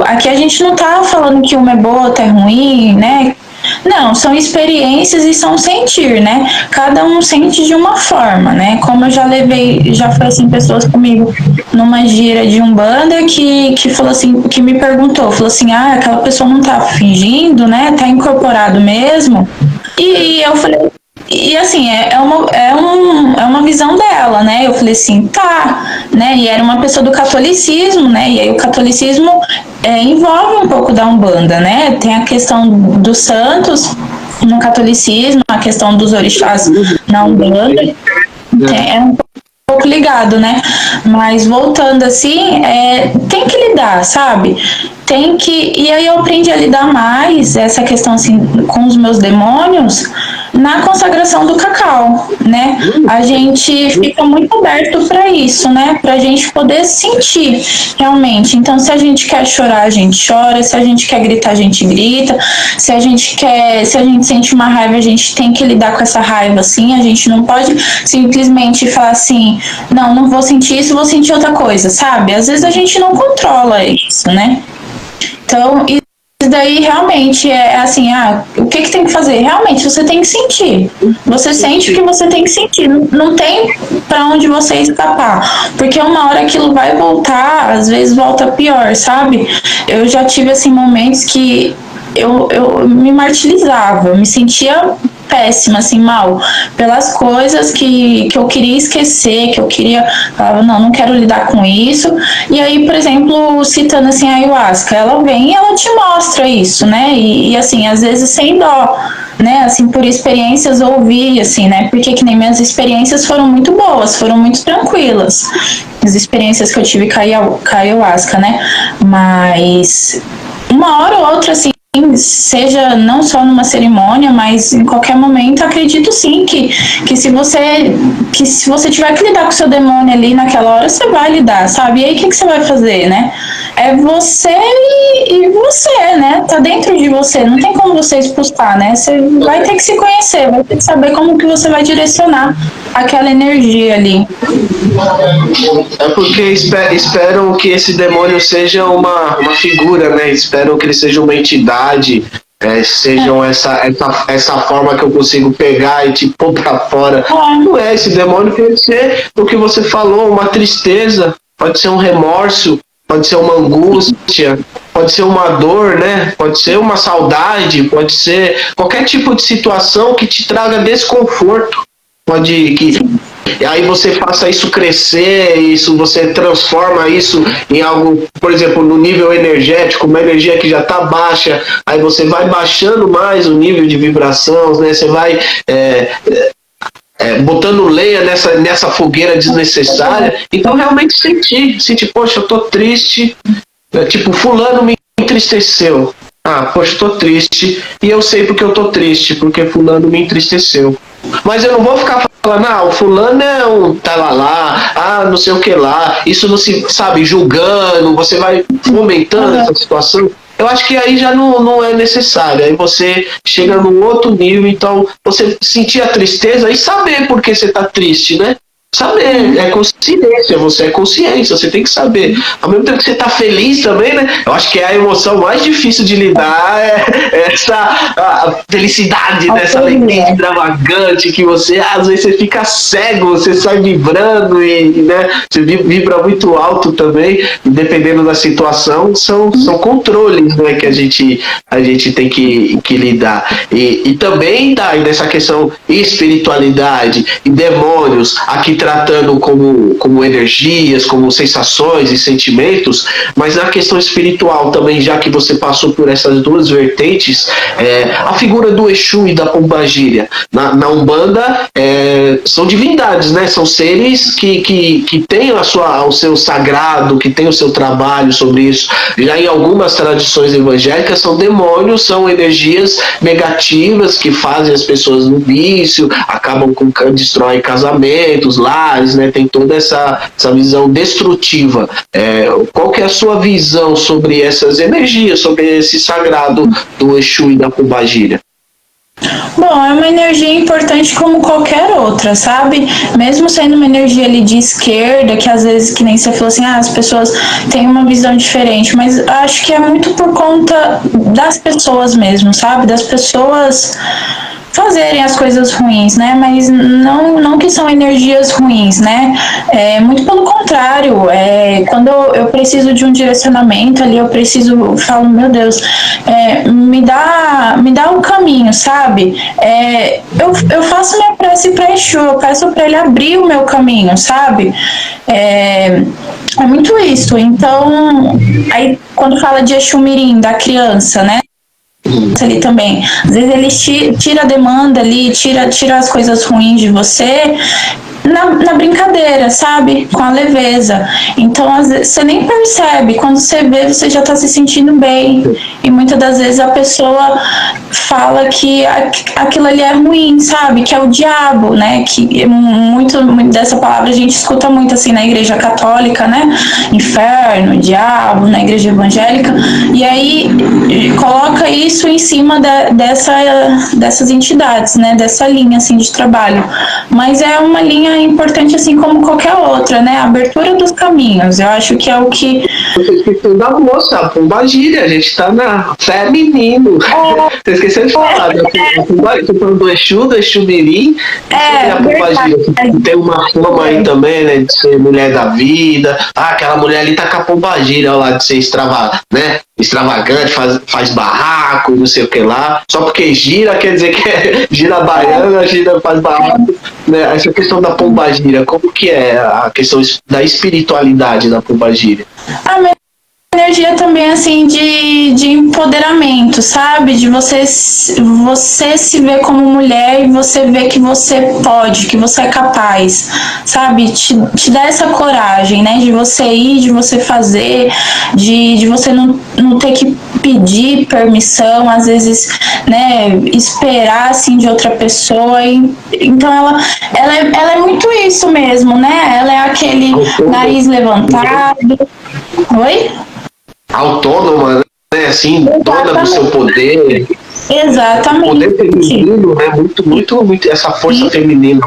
aqui a gente não tá falando que uma é boa, outra é ruim, né? Não, são experiências e são sentir, né? Cada um sente de uma forma, né? Como eu já foi assim, pessoas comigo numa gira de Umbanda que falou assim, que me perguntou, falou assim, aquela pessoa não tá fingindo, né? Tá incorporado mesmo. E eu falei, e assim, é uma visão dela, né? Eu falei assim, tá, né? E era uma pessoa do catolicismo, né? E aí o catolicismo envolve um pouco da Umbanda, né? Tem a questão dos santos no catolicismo, a questão dos orixás na Umbanda, é um pouco ligado, né? Mas voltando assim, tem que lidar, sabe? tem que... E aí eu aprendi a lidar mais essa questão, assim, com os meus demônios na consagração do cacau, né? A gente fica muito aberto para isso, né? Pra gente poder sentir realmente. Então, se a gente quer chorar, a gente chora. Se a gente quer gritar, a gente grita. Se a gente sente uma raiva, a gente tem que lidar com essa raiva, assim. A gente não pode simplesmente falar assim, não vou sentir isso, vou sentir outra coisa, sabe? Às vezes a gente não controla isso, né? Então, isso daí realmente é assim, o que tem que fazer? Realmente, você tem que sentir. Você sente o que você tem que sentir. Não tem pra onde você escapar. Porque uma hora aquilo vai voltar, às vezes volta pior, sabe? Eu já tive, assim, momentos que eu me martirizava, eu me sentia péssima, assim, mal, pelas coisas que eu queria esquecer, que eu queria, falava, não quero lidar com isso. E aí, por exemplo, citando assim a ayahuasca, ela vem e ela te mostra isso, né? E assim, às vezes sem dó, né? Assim, por experiências ouvi, assim, né? Porque que nem minhas experiências foram muito boas, foram muito tranquilas. As experiências que eu tive com a ayahuasca, né? Mas uma hora ou outra, assim, seja não só numa cerimônia, mas em qualquer momento, acredito sim que se você tiver que lidar com o seu demônio ali naquela hora, você vai lidar, sabe? E aí o que você vai fazer, né? É você e você, né? Tá dentro de você, não tem como você expulsar, né? Você vai ter que se conhecer, vai ter que saber como que você vai direcionar aquela energia ali. É porque esperam que esse demônio seja uma figura, né? Esperam que ele seja uma entidade, sejam essa forma que eu consigo pegar e te pôr pra fora. Não é, esse demônio pode ser o que você falou, uma tristeza, pode ser um remorso, pode ser uma angústia, pode ser uma dor, né? Pode ser uma saudade, pode ser qualquer tipo de situação que te traga desconforto. E aí você faça isso crescer, você transforma isso em algo, por exemplo, no nível energético, uma energia que já está baixa, aí você vai baixando mais o nível de vibração, né? Você vai botando lenha nessa fogueira desnecessária. Então realmente sentir, poxa, eu tô triste, tipo, fulano me entristeceu. Poxa, eu tô triste, e eu sei porque eu tô triste, porque fulano me entristeceu. Mas eu não vou ficar falando, o fulano é um talalá, não sei o que lá, isso não se sabe, julgando, você vai fomentando essa situação. Eu acho que aí já não é necessário, aí você chega num outro nível, então você sentir a tristeza e saber por que você tá triste, né? Saber, é consciência, você é consciência, você tem que saber. Ao mesmo tempo que você tá feliz também, né? Eu acho que é a emoção mais difícil de lidar, a felicidade, né? Essa alegria extravagante que você, às vezes você fica cego, você sai vibrando e, né? Você vibra muito alto também, e dependendo da situação, são controles, né? Que a gente tem que lidar. E também tá nessa questão espiritualidade e demônios, aqui tratando como energias, como sensações e sentimentos, mas na questão espiritual também, já que você passou por essas duas vertentes, a figura do Exu e da Pombagira. Na Umbanda, são divindades, né? São seres que têm o seu sagrado, que têm o seu trabalho sobre isso. Já em algumas tradições evangélicas, são demônios, são energias negativas que fazem as pessoas no vício, destroem casamentos, lares, né? Tem toda essa visão destrutiva. Qual que é a sua visão sobre essas energias, sobre esse sagrado do Exu e da Pombagira? Bom, é uma energia importante como qualquer outra, sabe? Mesmo sendo uma energia ali de esquerda, que às vezes, que nem você falou assim, as pessoas têm uma visão diferente, mas acho que é muito por conta das pessoas mesmo, sabe? Das pessoas fazerem as coisas ruins, né? Mas não que são energias ruins, né? Muito pelo contrário. Quando eu preciso de um direcionamento ali, eu falo, meu Deus, me dá um caminho, sabe? Eu faço minha prece para Exu, eu peço para ele abrir o meu caminho, sabe? É muito isso. Então, aí quando fala de Exu Mirim, da criança, né? Ali também, às vezes ele tira a demanda ali, tira as coisas ruins de você, na brincadeira, sabe? Com a leveza. Então, às vezes, você nem percebe. Quando você vê, você já tá se sentindo bem. E muitas das vezes a pessoa fala que aquilo ali é ruim, sabe? Que é o diabo, né? Que muito dessa palavra a gente escuta muito assim na igreja católica, né? Inferno, diabo, na igreja evangélica. E aí coloca isso em cima dessas entidades, né? Dessa linha assim de trabalho. Mas é uma linha importante assim como qualquer outra, né? A abertura dos caminhos. Eu acho que é o que... Você esqueceu da moça, a pombagira, a gente tá na feminino. Você esqueceu de falar, né? Tô falando do Exu, do Exu-Mirim, e a pombagira, que tem uma fama aí também, né? De ser mulher da vida. Ah, aquela mulher ali tá com a pombagira, olha lá, de ser extravagante, faz barraco, não sei o que lá. Só porque gira, quer dizer que é gira baiana, gira faz barraco. Né? Essa questão da pombagira, como que é a questão da espiritualidade da pombagira? A energia também, assim, de empoderamento, sabe? De você se ver como mulher e você ver que você pode, que você é capaz, sabe? Te dá essa coragem, né? De você ir, de você fazer, de você não ter que pedir permissão, às vezes, né? Esperar, assim, de outra pessoa. Então, ela é muito isso mesmo, né? Ela é aquele nariz levantado. Oi? Autônoma, né? Assim, dona do seu poder. Exatamente. O poder feminino, né? Muito essa força feminina,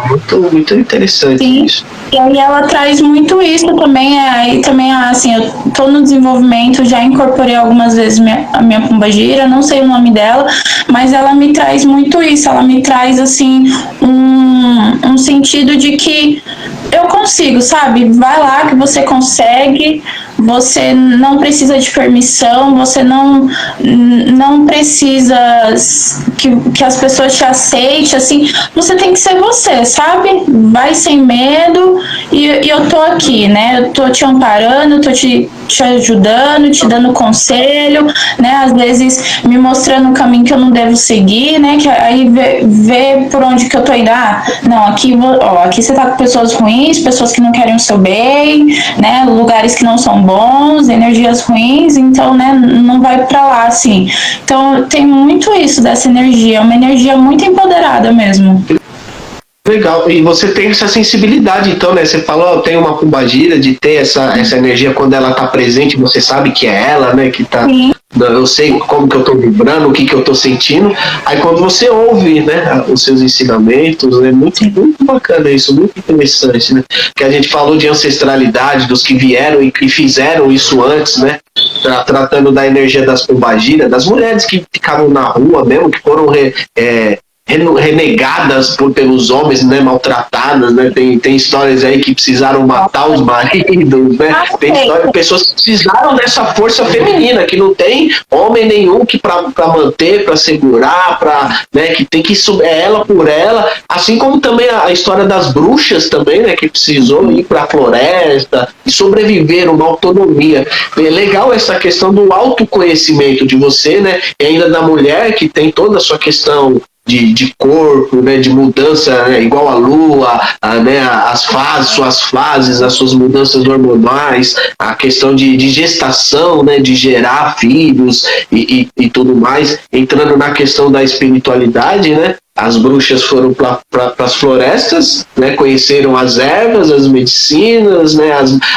muito interessante. Sim. Isso. E aí ela traz muito isso também. Aí também, assim, eu tô no desenvolvimento, já incorporei algumas vezes a minha pombagira, não sei o nome dela, mas ela me traz muito isso. Ela me traz, assim, um sentido de que eu consigo, sabe? Vai lá que você consegue. Você não precisa de permissão, você não precisa que as pessoas te aceitem, assim, você tem que ser você, sabe? Vai sem medo e eu tô aqui, né? Eu tô te amparando, eu tô te ajudando, te dando conselho, né? Às vezes me mostrando o caminho que eu não devo seguir, né? Que aí vê por onde que eu tô indo. Ah, não, aqui você tá com pessoas ruins, pessoas que não querem o seu bem, né? Lugares que não são bons, energias ruins, então, né, não vai pra lá, assim. Então, tem muito isso dessa energia, uma energia muito empoderada mesmo. Legal, e você tem essa sensibilidade, então, né? Você falou, tem uma pombagira de ter essa energia quando ela tá presente, você sabe que é ela, né? Que tá. Sim. Eu sei como que eu tô vibrando, o que que eu tô sentindo. Aí quando você ouve, né, os seus ensinamentos, é muito bacana isso, muito interessante, né? Que a gente falou de ancestralidade, dos que vieram e que fizeram isso antes, né? Tratando da energia das pombagiras, das mulheres que ficavam na rua mesmo, que foram renegadas pelos homens, né, maltratadas, né, tem histórias aí que precisaram matar os maridos, né, tem histórias de pessoas que precisaram dessa força feminina, que não tem homem nenhum que para manter, para segurar, né, que tem que ela por ela, assim como também a história das bruxas também, né, que precisou ir para a floresta e sobreviver uma autonomia. É legal essa questão do autoconhecimento de você, né, e ainda da mulher que tem toda a sua questão de corpo, né, de mudança, né, igual a lua, né, as fases, suas fases, as suas mudanças hormonais, a questão de gestação, né, de gerar filhos e tudo mais, entrando na questão da espiritualidade, né, as bruxas foram para as florestas, né, conheceram as ervas, as medicinas, né,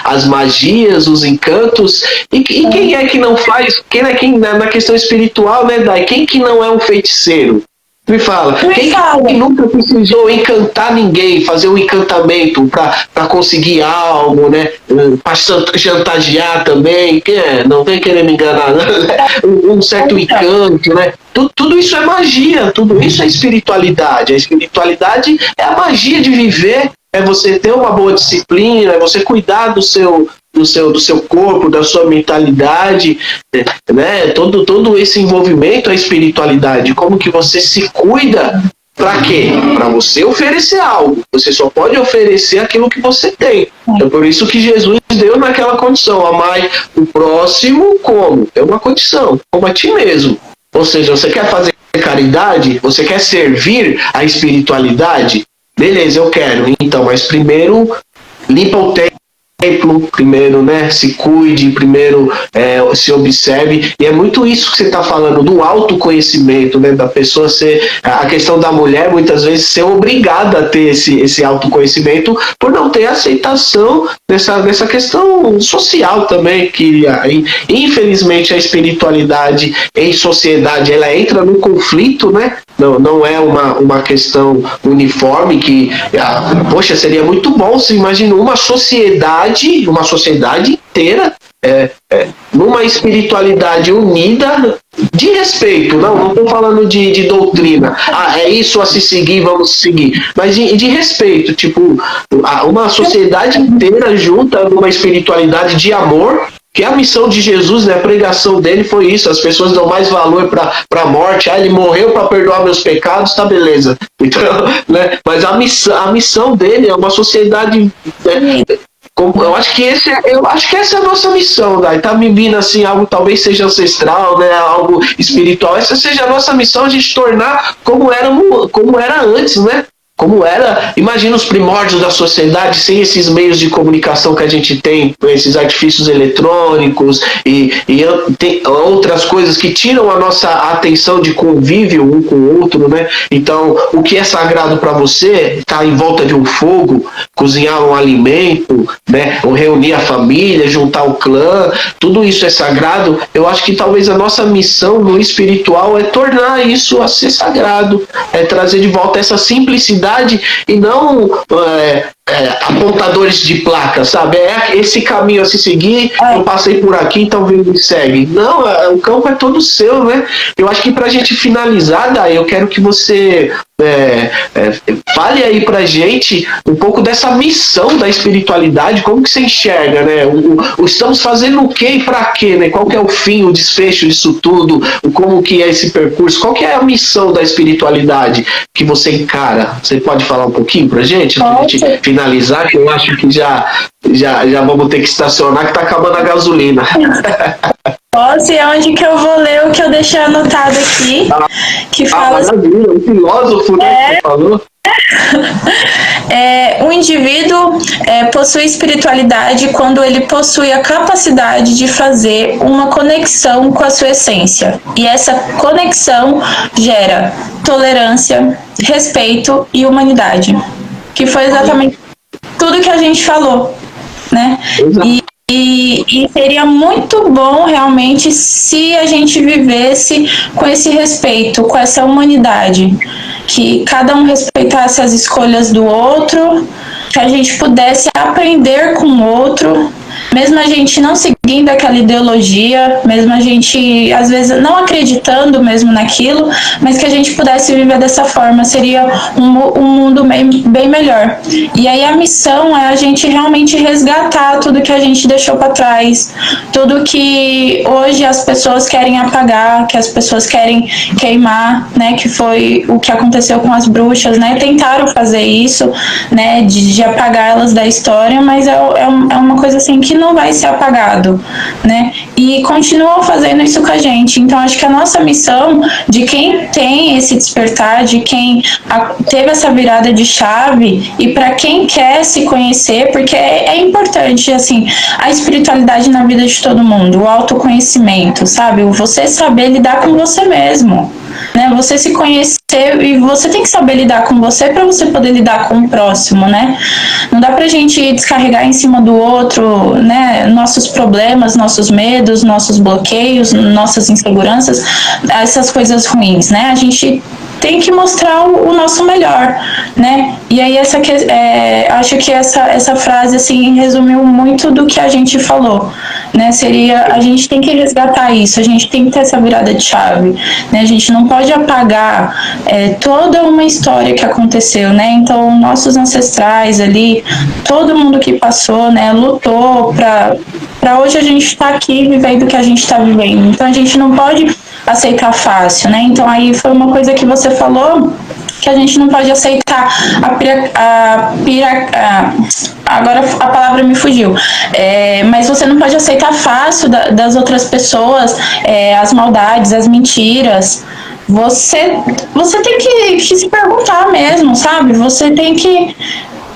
as magias, os encantos, e quem é que não faz, quem na questão espiritual, né, Dai, quem que não é um feiticeiro? Me fala, quem nunca precisou encantar ninguém, fazer um encantamento para conseguir algo, né? Para chantagear também, não vem querer me enganar, né? Um certo encanto, né? Tudo isso é magia, tudo isso é espiritualidade. A espiritualidade é a magia de viver, é você ter uma boa disciplina, é você cuidar do seu corpo, da sua mentalidade, né? Todo esse envolvimento à espiritualidade, como que você se cuida, para quê? Para você oferecer algo. Você só pode oferecer aquilo que você tem. É por isso que Jesus deu naquela condição, amai o próximo como? É uma condição, como a ti mesmo. Ou seja, você quer fazer caridade, você quer servir a espiritualidade, beleza, eu quero. Então, mas primeiro limpa o templo, primeiro, né, se cuide, primeiro se observe, e é muito isso que você está falando, do autoconhecimento, né, da pessoa ser, a questão da mulher muitas vezes ser obrigada a ter esse autoconhecimento por não ter aceitação dessa questão social também, que infelizmente a espiritualidade em sociedade, ela entra no conflito, né, não é uma questão uniforme que, poxa, seria muito bom se imagina uma sociedade inteira numa espiritualidade unida de respeito, não estou falando de doutrina, é isso a se seguir, vamos seguir, mas de respeito, tipo, uma sociedade inteira junta numa espiritualidade de amor, que a missão de Jesus, né, a pregação dele foi isso, as pessoas dão mais valor para a morte, ele morreu para perdoar meus pecados, tá beleza, então, né, mas a missão dele é uma sociedade, né, eu acho que essa é a nossa missão, né? Tá me vindo assim, algo talvez seja ancestral, né? Algo espiritual, essa seja a nossa missão, a gente tornar como era antes, né? Como era, imagina os primórdios da sociedade sem esses meios de comunicação que a gente tem, esses artifícios eletrônicos e tem outras coisas que tiram a nossa atenção de convívio um com o outro, né? Então, o que é sagrado para você, estar em volta de um fogo, cozinhar um alimento, né? Ou reunir a família, juntar o clã, tudo isso é sagrado. Eu acho que talvez a nossa missão no espiritual é tornar isso a ser sagrado, é trazer de volta essa simplicidade e não apontadores de placa, sabe? É esse caminho a se seguir, eu passei por aqui, então me segue. Não, o campo é todo seu, né? Eu acho que pra gente finalizar, Dai, eu quero que você fale aí pra gente um pouco dessa missão da espiritualidade, como que você enxerga, né? Estamos fazendo o quê e pra quê, né? Qual que é o fim, o desfecho disso tudo, como que é esse percurso, qual que é a missão da espiritualidade que você encara? Você pode falar um pouquinho pra gente? Pra gente finalizar, que eu acho que já vamos ter que estacionar, que tá acabando a gasolina. Posso, e é onde que eu vou ler o que eu deixei anotado aqui, que fala... maravilha, o filósofo, né, que falou. O indivíduo possui espiritualidade quando ele possui a capacidade de fazer uma conexão com a sua essência. E essa conexão gera tolerância, respeito e humanidade. Que foi exatamente tudo que a gente falou, né? E seria muito bom realmente se a gente vivesse com esse respeito, com essa humanidade, que cada um respeitasse as escolhas do outro, que a gente pudesse aprender com o outro, mesmo a gente não seguindo aquela ideologia, mesmo a gente às vezes não acreditando mesmo naquilo, mas que a gente pudesse viver dessa forma, seria um mundo bem melhor. E aí a missão é a gente realmente resgatar tudo que a gente deixou para trás, tudo que hoje as pessoas querem apagar, que as pessoas querem queimar, né, que foi o que aconteceu com as bruxas, né, tentaram fazer isso, né, de apagar elas da história, mas é uma coisa assim que não vai ser apagado, né? E continuam fazendo isso com a gente. Então, acho que a nossa missão de quem tem esse despertar, de quem teve essa virada de chave e para quem quer se conhecer, porque é importante, assim, a espiritualidade na vida de todo mundo, o autoconhecimento, sabe? Você saber lidar com você mesmo, né? Você se conhecer e você tem que saber lidar com você para você poder lidar com o próximo, né? Não dá pra gente descarregar em cima do outro, né? Nossos problemas, nossos medos, nossos bloqueios, nossas inseguranças, essas coisas ruins, né? A gente tem que mostrar o nosso melhor, né? E aí acho que essa frase assim resumiu muito do que a gente falou, né? Seria, a gente tem que resgatar isso, a gente tem que ter essa virada de chave, né? A gente não pode apagar toda uma história que aconteceu, né? Então nossos ancestrais ali, todo mundo que passou, né, lutou para hoje a gente estar aqui vivendo o que a gente está vivendo. Então a gente não pode aceitar fácil, né? Então aí foi uma coisa que você falou, que a gente não pode aceitar agora a palavra me fugiu, mas você não pode aceitar fácil das outras pessoas as maldades, as mentiras, você tem que se perguntar mesmo, sabe? Você tem que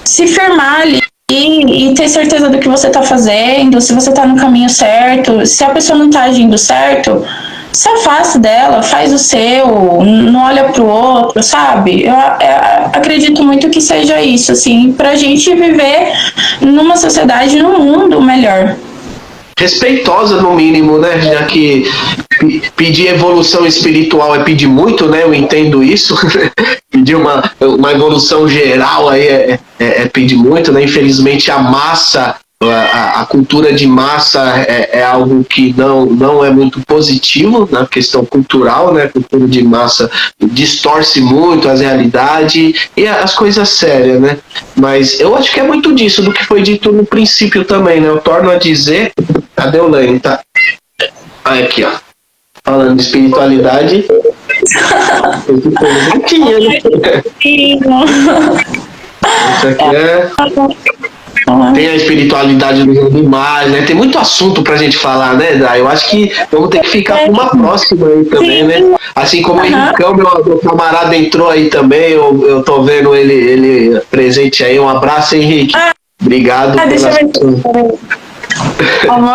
se firmar ali e ter certeza do que você está fazendo, se você está no caminho certo. Se a pessoa não está agindo certo, se afasta dela, faz o seu, não olha pro outro, sabe? Eu acredito muito que seja isso, assim, pra gente viver numa sociedade, num mundo melhor. Respeitosa no mínimo, né? Já que pedir evolução espiritual é pedir muito, né? Eu entendo isso. Pedir uma evolução geral aí é pedir muito, né? Infelizmente a massa, a cultura de massa é algo que não é muito positivo na questão cultural, né? A cultura de massa distorce muito as realidades e as coisas sérias, né? Mas eu acho que é muito disso, do que foi dito no princípio também, né? Eu torno a dizer... Cadê o Lane? Tá. Aqui, ó. Falando de espiritualidade. Isso aqui é... Tem a espiritualidade dos animais, né? Tem muito assunto pra gente falar, né, Dai? Eu acho que vamos ter que ficar pra uma próxima aí também, né? Assim como o Henricão, meu camarada, entrou aí também, eu tô vendo ele presente aí. Um abraço, Henrique. Obrigado Deixa eu ver.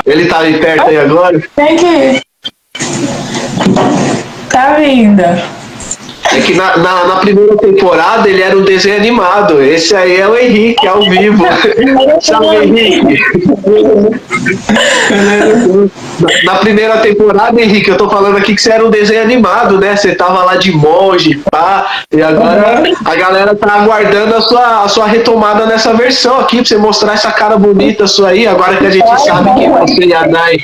Ele tá aí perto aí agora? Tem que... Tá vindo. É que na primeira temporada ele era um desenho animado. Esse aí é o Henrique, ao vivo. Salve, Henrique. Na primeira temporada, Henrique, eu tô falando aqui que você era um desenho animado, né? Você tava lá de monge, pá. E agora a galera tá aguardando a sua retomada nessa versão aqui, pra você mostrar essa cara bonita sua aí. Agora que a gente sabe que você e a Dai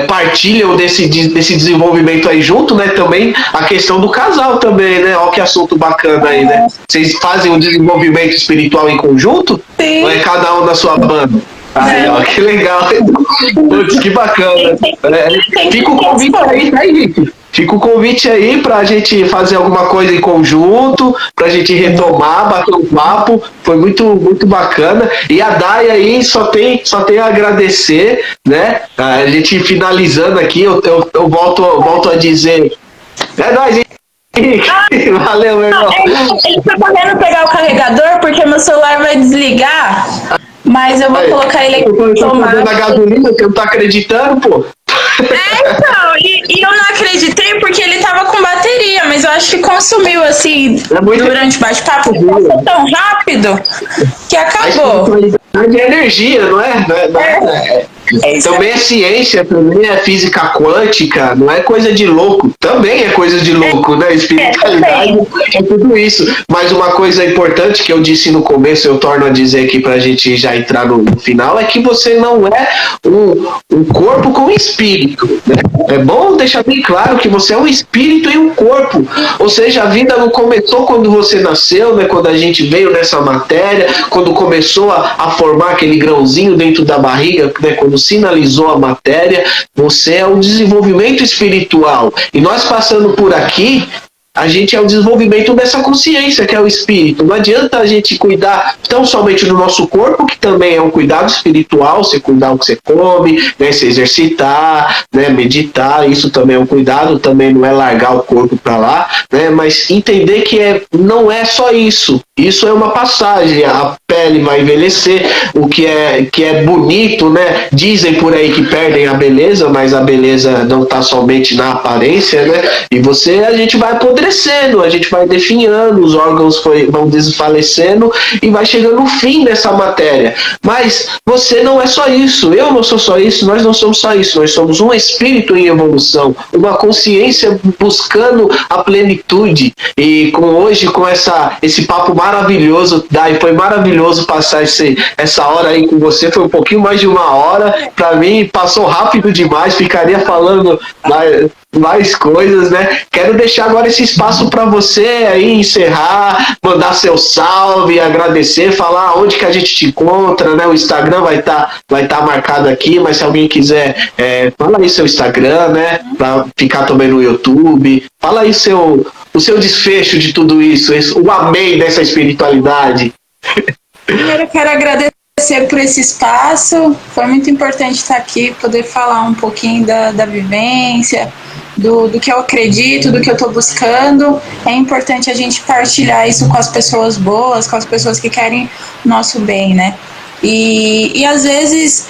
partilham desse desenvolvimento aí junto, né? Também a questão do casal também, né? Olha que assunto bacana aí, né? Vocês fazem um desenvolvimento espiritual em conjunto? Sim. Ou é cada um na sua banda? Aí, ó, que legal. Putz, que bacana. Fica o convite aí, tá, Henrique? Fica o convite aí pra gente fazer alguma coisa em conjunto, pra gente retomar, bater um papo. Foi muito, muito bacana. E a Dai aí só tem a agradecer, né? A gente finalizando aqui, eu volto a dizer. É nóis, hein? Valeu, meu irmão. Ele tá correndo pegar o carregador porque meu celular vai desligar, mas eu vou colocar ele aqui na tomada. Da gasolina, você não tá acreditando, pô? Então, e eu não acreditei porque ele tava com bateria, mas eu acho que consumiu assim durante o bate-papo, passou tão rápido que acabou. De energia, não é? Também é ciência, também é física quântica, não é coisa de louco. Também é coisa de louco, né? Espiritualidade é tudo isso. Mas uma coisa importante que eu disse no começo, eu torno a dizer aqui pra gente já entrar no final, é que você não é um corpo com espírito, né? É bom deixar bem claro que você é um espírito e um corpo. Ou seja, a vida não começou quando você nasceu, né? Quando a gente veio nessa matéria, quando começou a formar aquele grãozinho dentro da barriga, né? Quando sinalizou a matéria, você é um desenvolvimento espiritual. E nós passando por aqui, a gente é o desenvolvimento dessa consciência, que é o espírito. Não adianta a gente cuidar tão somente do nosso corpo, que também é um cuidado espiritual, você cuidar do que você come, né, se exercitar, né, meditar, isso também é um cuidado, também não é largar o corpo para lá, né, mas entender que não é só isso. Isso é uma passagem, a pele vai envelhecer, o que é bonito, né? Dizem por aí que perdem a beleza, mas a beleza não está somente na aparência, né? E a gente vai apodrecendo, a gente vai definhando, os órgãos vão desfalecendo e vai chegando o fim dessa matéria. Mas você não é só isso, eu não sou só isso, nós não somos só isso, nós somos um espírito em evolução, uma consciência buscando a plenitude. E hoje, com esse papo maravilhoso, Dai, foi maravilhoso passar essa hora aí com você, foi um pouquinho mais de uma hora, pra mim passou rápido demais, ficaria falando mais coisas, né? Quero deixar agora esse espaço para você aí encerrar, mandar seu salve, agradecer, falar onde que a gente te encontra, né? O Instagram vai tá marcado aqui, mas se alguém quiser, fala aí seu Instagram, né? Para ficar também no YouTube, fala aí o seu desfecho de tudo isso, o amém dessa espiritualidade. Primeiro, eu quero agradecer por esse espaço. Foi muito importante estar aqui, poder falar um pouquinho da vivência, do que eu acredito, do que eu estou buscando. É importante a gente partilhar isso com as pessoas boas, com as pessoas que querem o nosso bem, né? E às vezes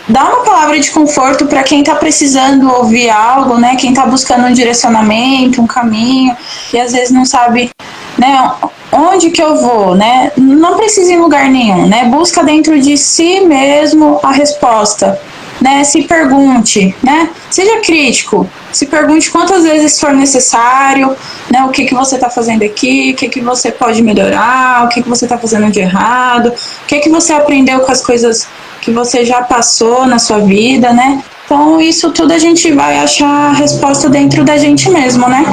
dá uma palavra de conforto para quem está precisando ouvir algo, né? Quem está buscando um direcionamento, um caminho, e às vezes não sabe, né, onde que eu vou, né? Não precisa ir em lugar nenhum, né? Busca dentro de si mesmo a resposta, né? Se pergunte, né? Seja crítico, se pergunte quantas vezes for necessário, né? O que você está fazendo aqui, o que você pode melhorar, o que você está fazendo de errado, o que você aprendeu com as coisas que você já passou na sua vida, né? Então isso tudo a gente vai achar a resposta dentro da gente mesmo, né?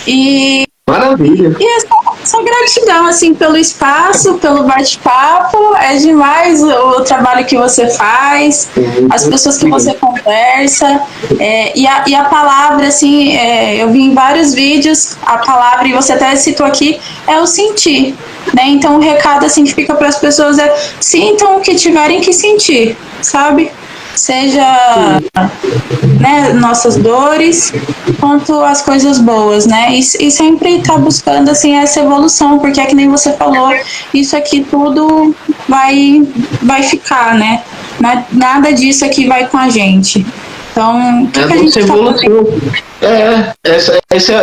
E Maravilha. E essa gratidão, assim, pelo espaço, pelo bate-papo, é demais o trabalho que você faz, as pessoas que você conversa, e a palavra, assim, eu vi em vários vídeos, a palavra, e você até citou aqui, é o sentir, né? Então o recado, assim, que fica para as pessoas é: sintam o que tiverem que sentir, sabe? Seja, né, nossas dores, quanto as coisas boas, né? E sempre tá buscando, assim, essa evolução, porque é que nem você falou, isso aqui tudo vai ficar, né? Nada disso aqui vai com a gente. Então, o que a gente tá fazendo?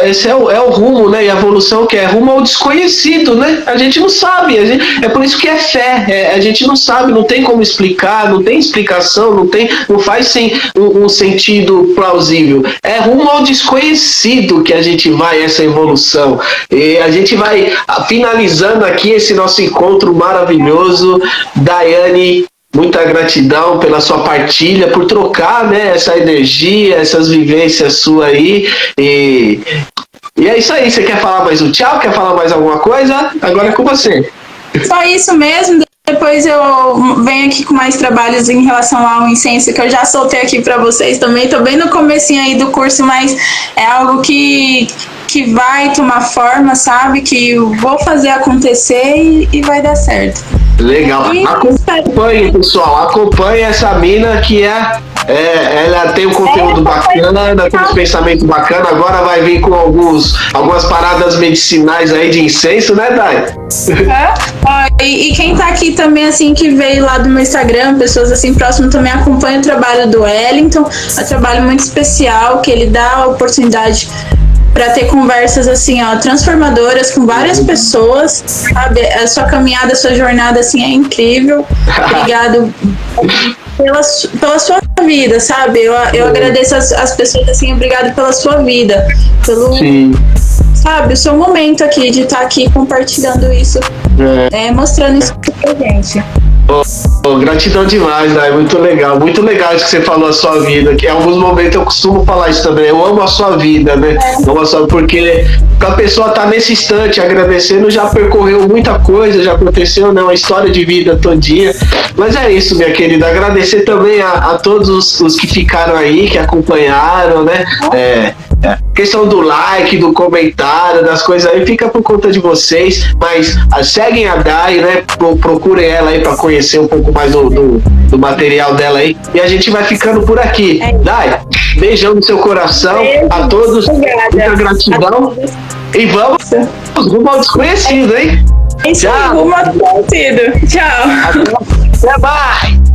Esse é o rumo, né? E a evolução que é rumo ao desconhecido, né? A gente não sabe, é por isso que é fé. A gente não sabe, não tem como explicar, não tem explicação, não faz um sentido plausível. É rumo ao desconhecido que a gente vai, essa evolução. E a gente vai finalizando aqui esse nosso encontro maravilhoso. Daiane, muita gratidão pela sua partilha, por trocar, né, essa energia, essas vivências suas aí. E é isso aí. Você quer falar mais um tchau? Quer falar mais alguma coisa? Agora é com você. Só isso mesmo. Depois eu venho aqui com mais trabalhos em relação ao incenso, que eu já soltei aqui para vocês também. Estou bem no comecinho aí do curso, mas é algo que vai tomar forma, sabe? Que eu vou fazer acontecer e vai dar certo. Legal. Acompanhe, pessoal. Acompanhe essa mina que ela tem um conteúdo bacana, tem um pensamento bacana. Agora vai vir com algumas paradas medicinais aí de incenso, né, Dai? E quem tá aqui também, assim, que veio lá do meu Instagram, pessoas assim próximas, também acompanham o trabalho do Wellington. É um trabalho muito especial, que ele dá a oportunidade para ter conversas, assim, ó, transformadoras com várias pessoas, sabe? A sua caminhada, a sua jornada, assim, é incrível. Obrigado pela sua vida, sabe? Eu agradeço as pessoas, assim, obrigado pela sua vida, sabe, o seu momento aqui, de estar aqui compartilhando isso, mostrando isso pra gente. Gratidão demais, Dai, muito legal isso que você falou, a sua vida, que em alguns momentos eu costumo falar isso também, eu amo a sua vida, né? Porque a pessoa tá nesse instante agradecendo, já percorreu muita coisa, já aconteceu, né? Uma história de vida todinha, mas é isso, minha querida, agradecer também a todos os que ficaram aí, que acompanharam, né? Questão do like, do comentário, das coisas aí, fica por conta de vocês, mas seguem a Dai, né? Procurem ela aí para conhecer um pouco mais do material dela aí, e a gente vai ficando por aqui. Dai, beijão no seu coração, a todos, muita gratidão, e vamos rumo ao desconhecido, hein? Tchau. Rumo ao desconhecido. Tchau. Até mais.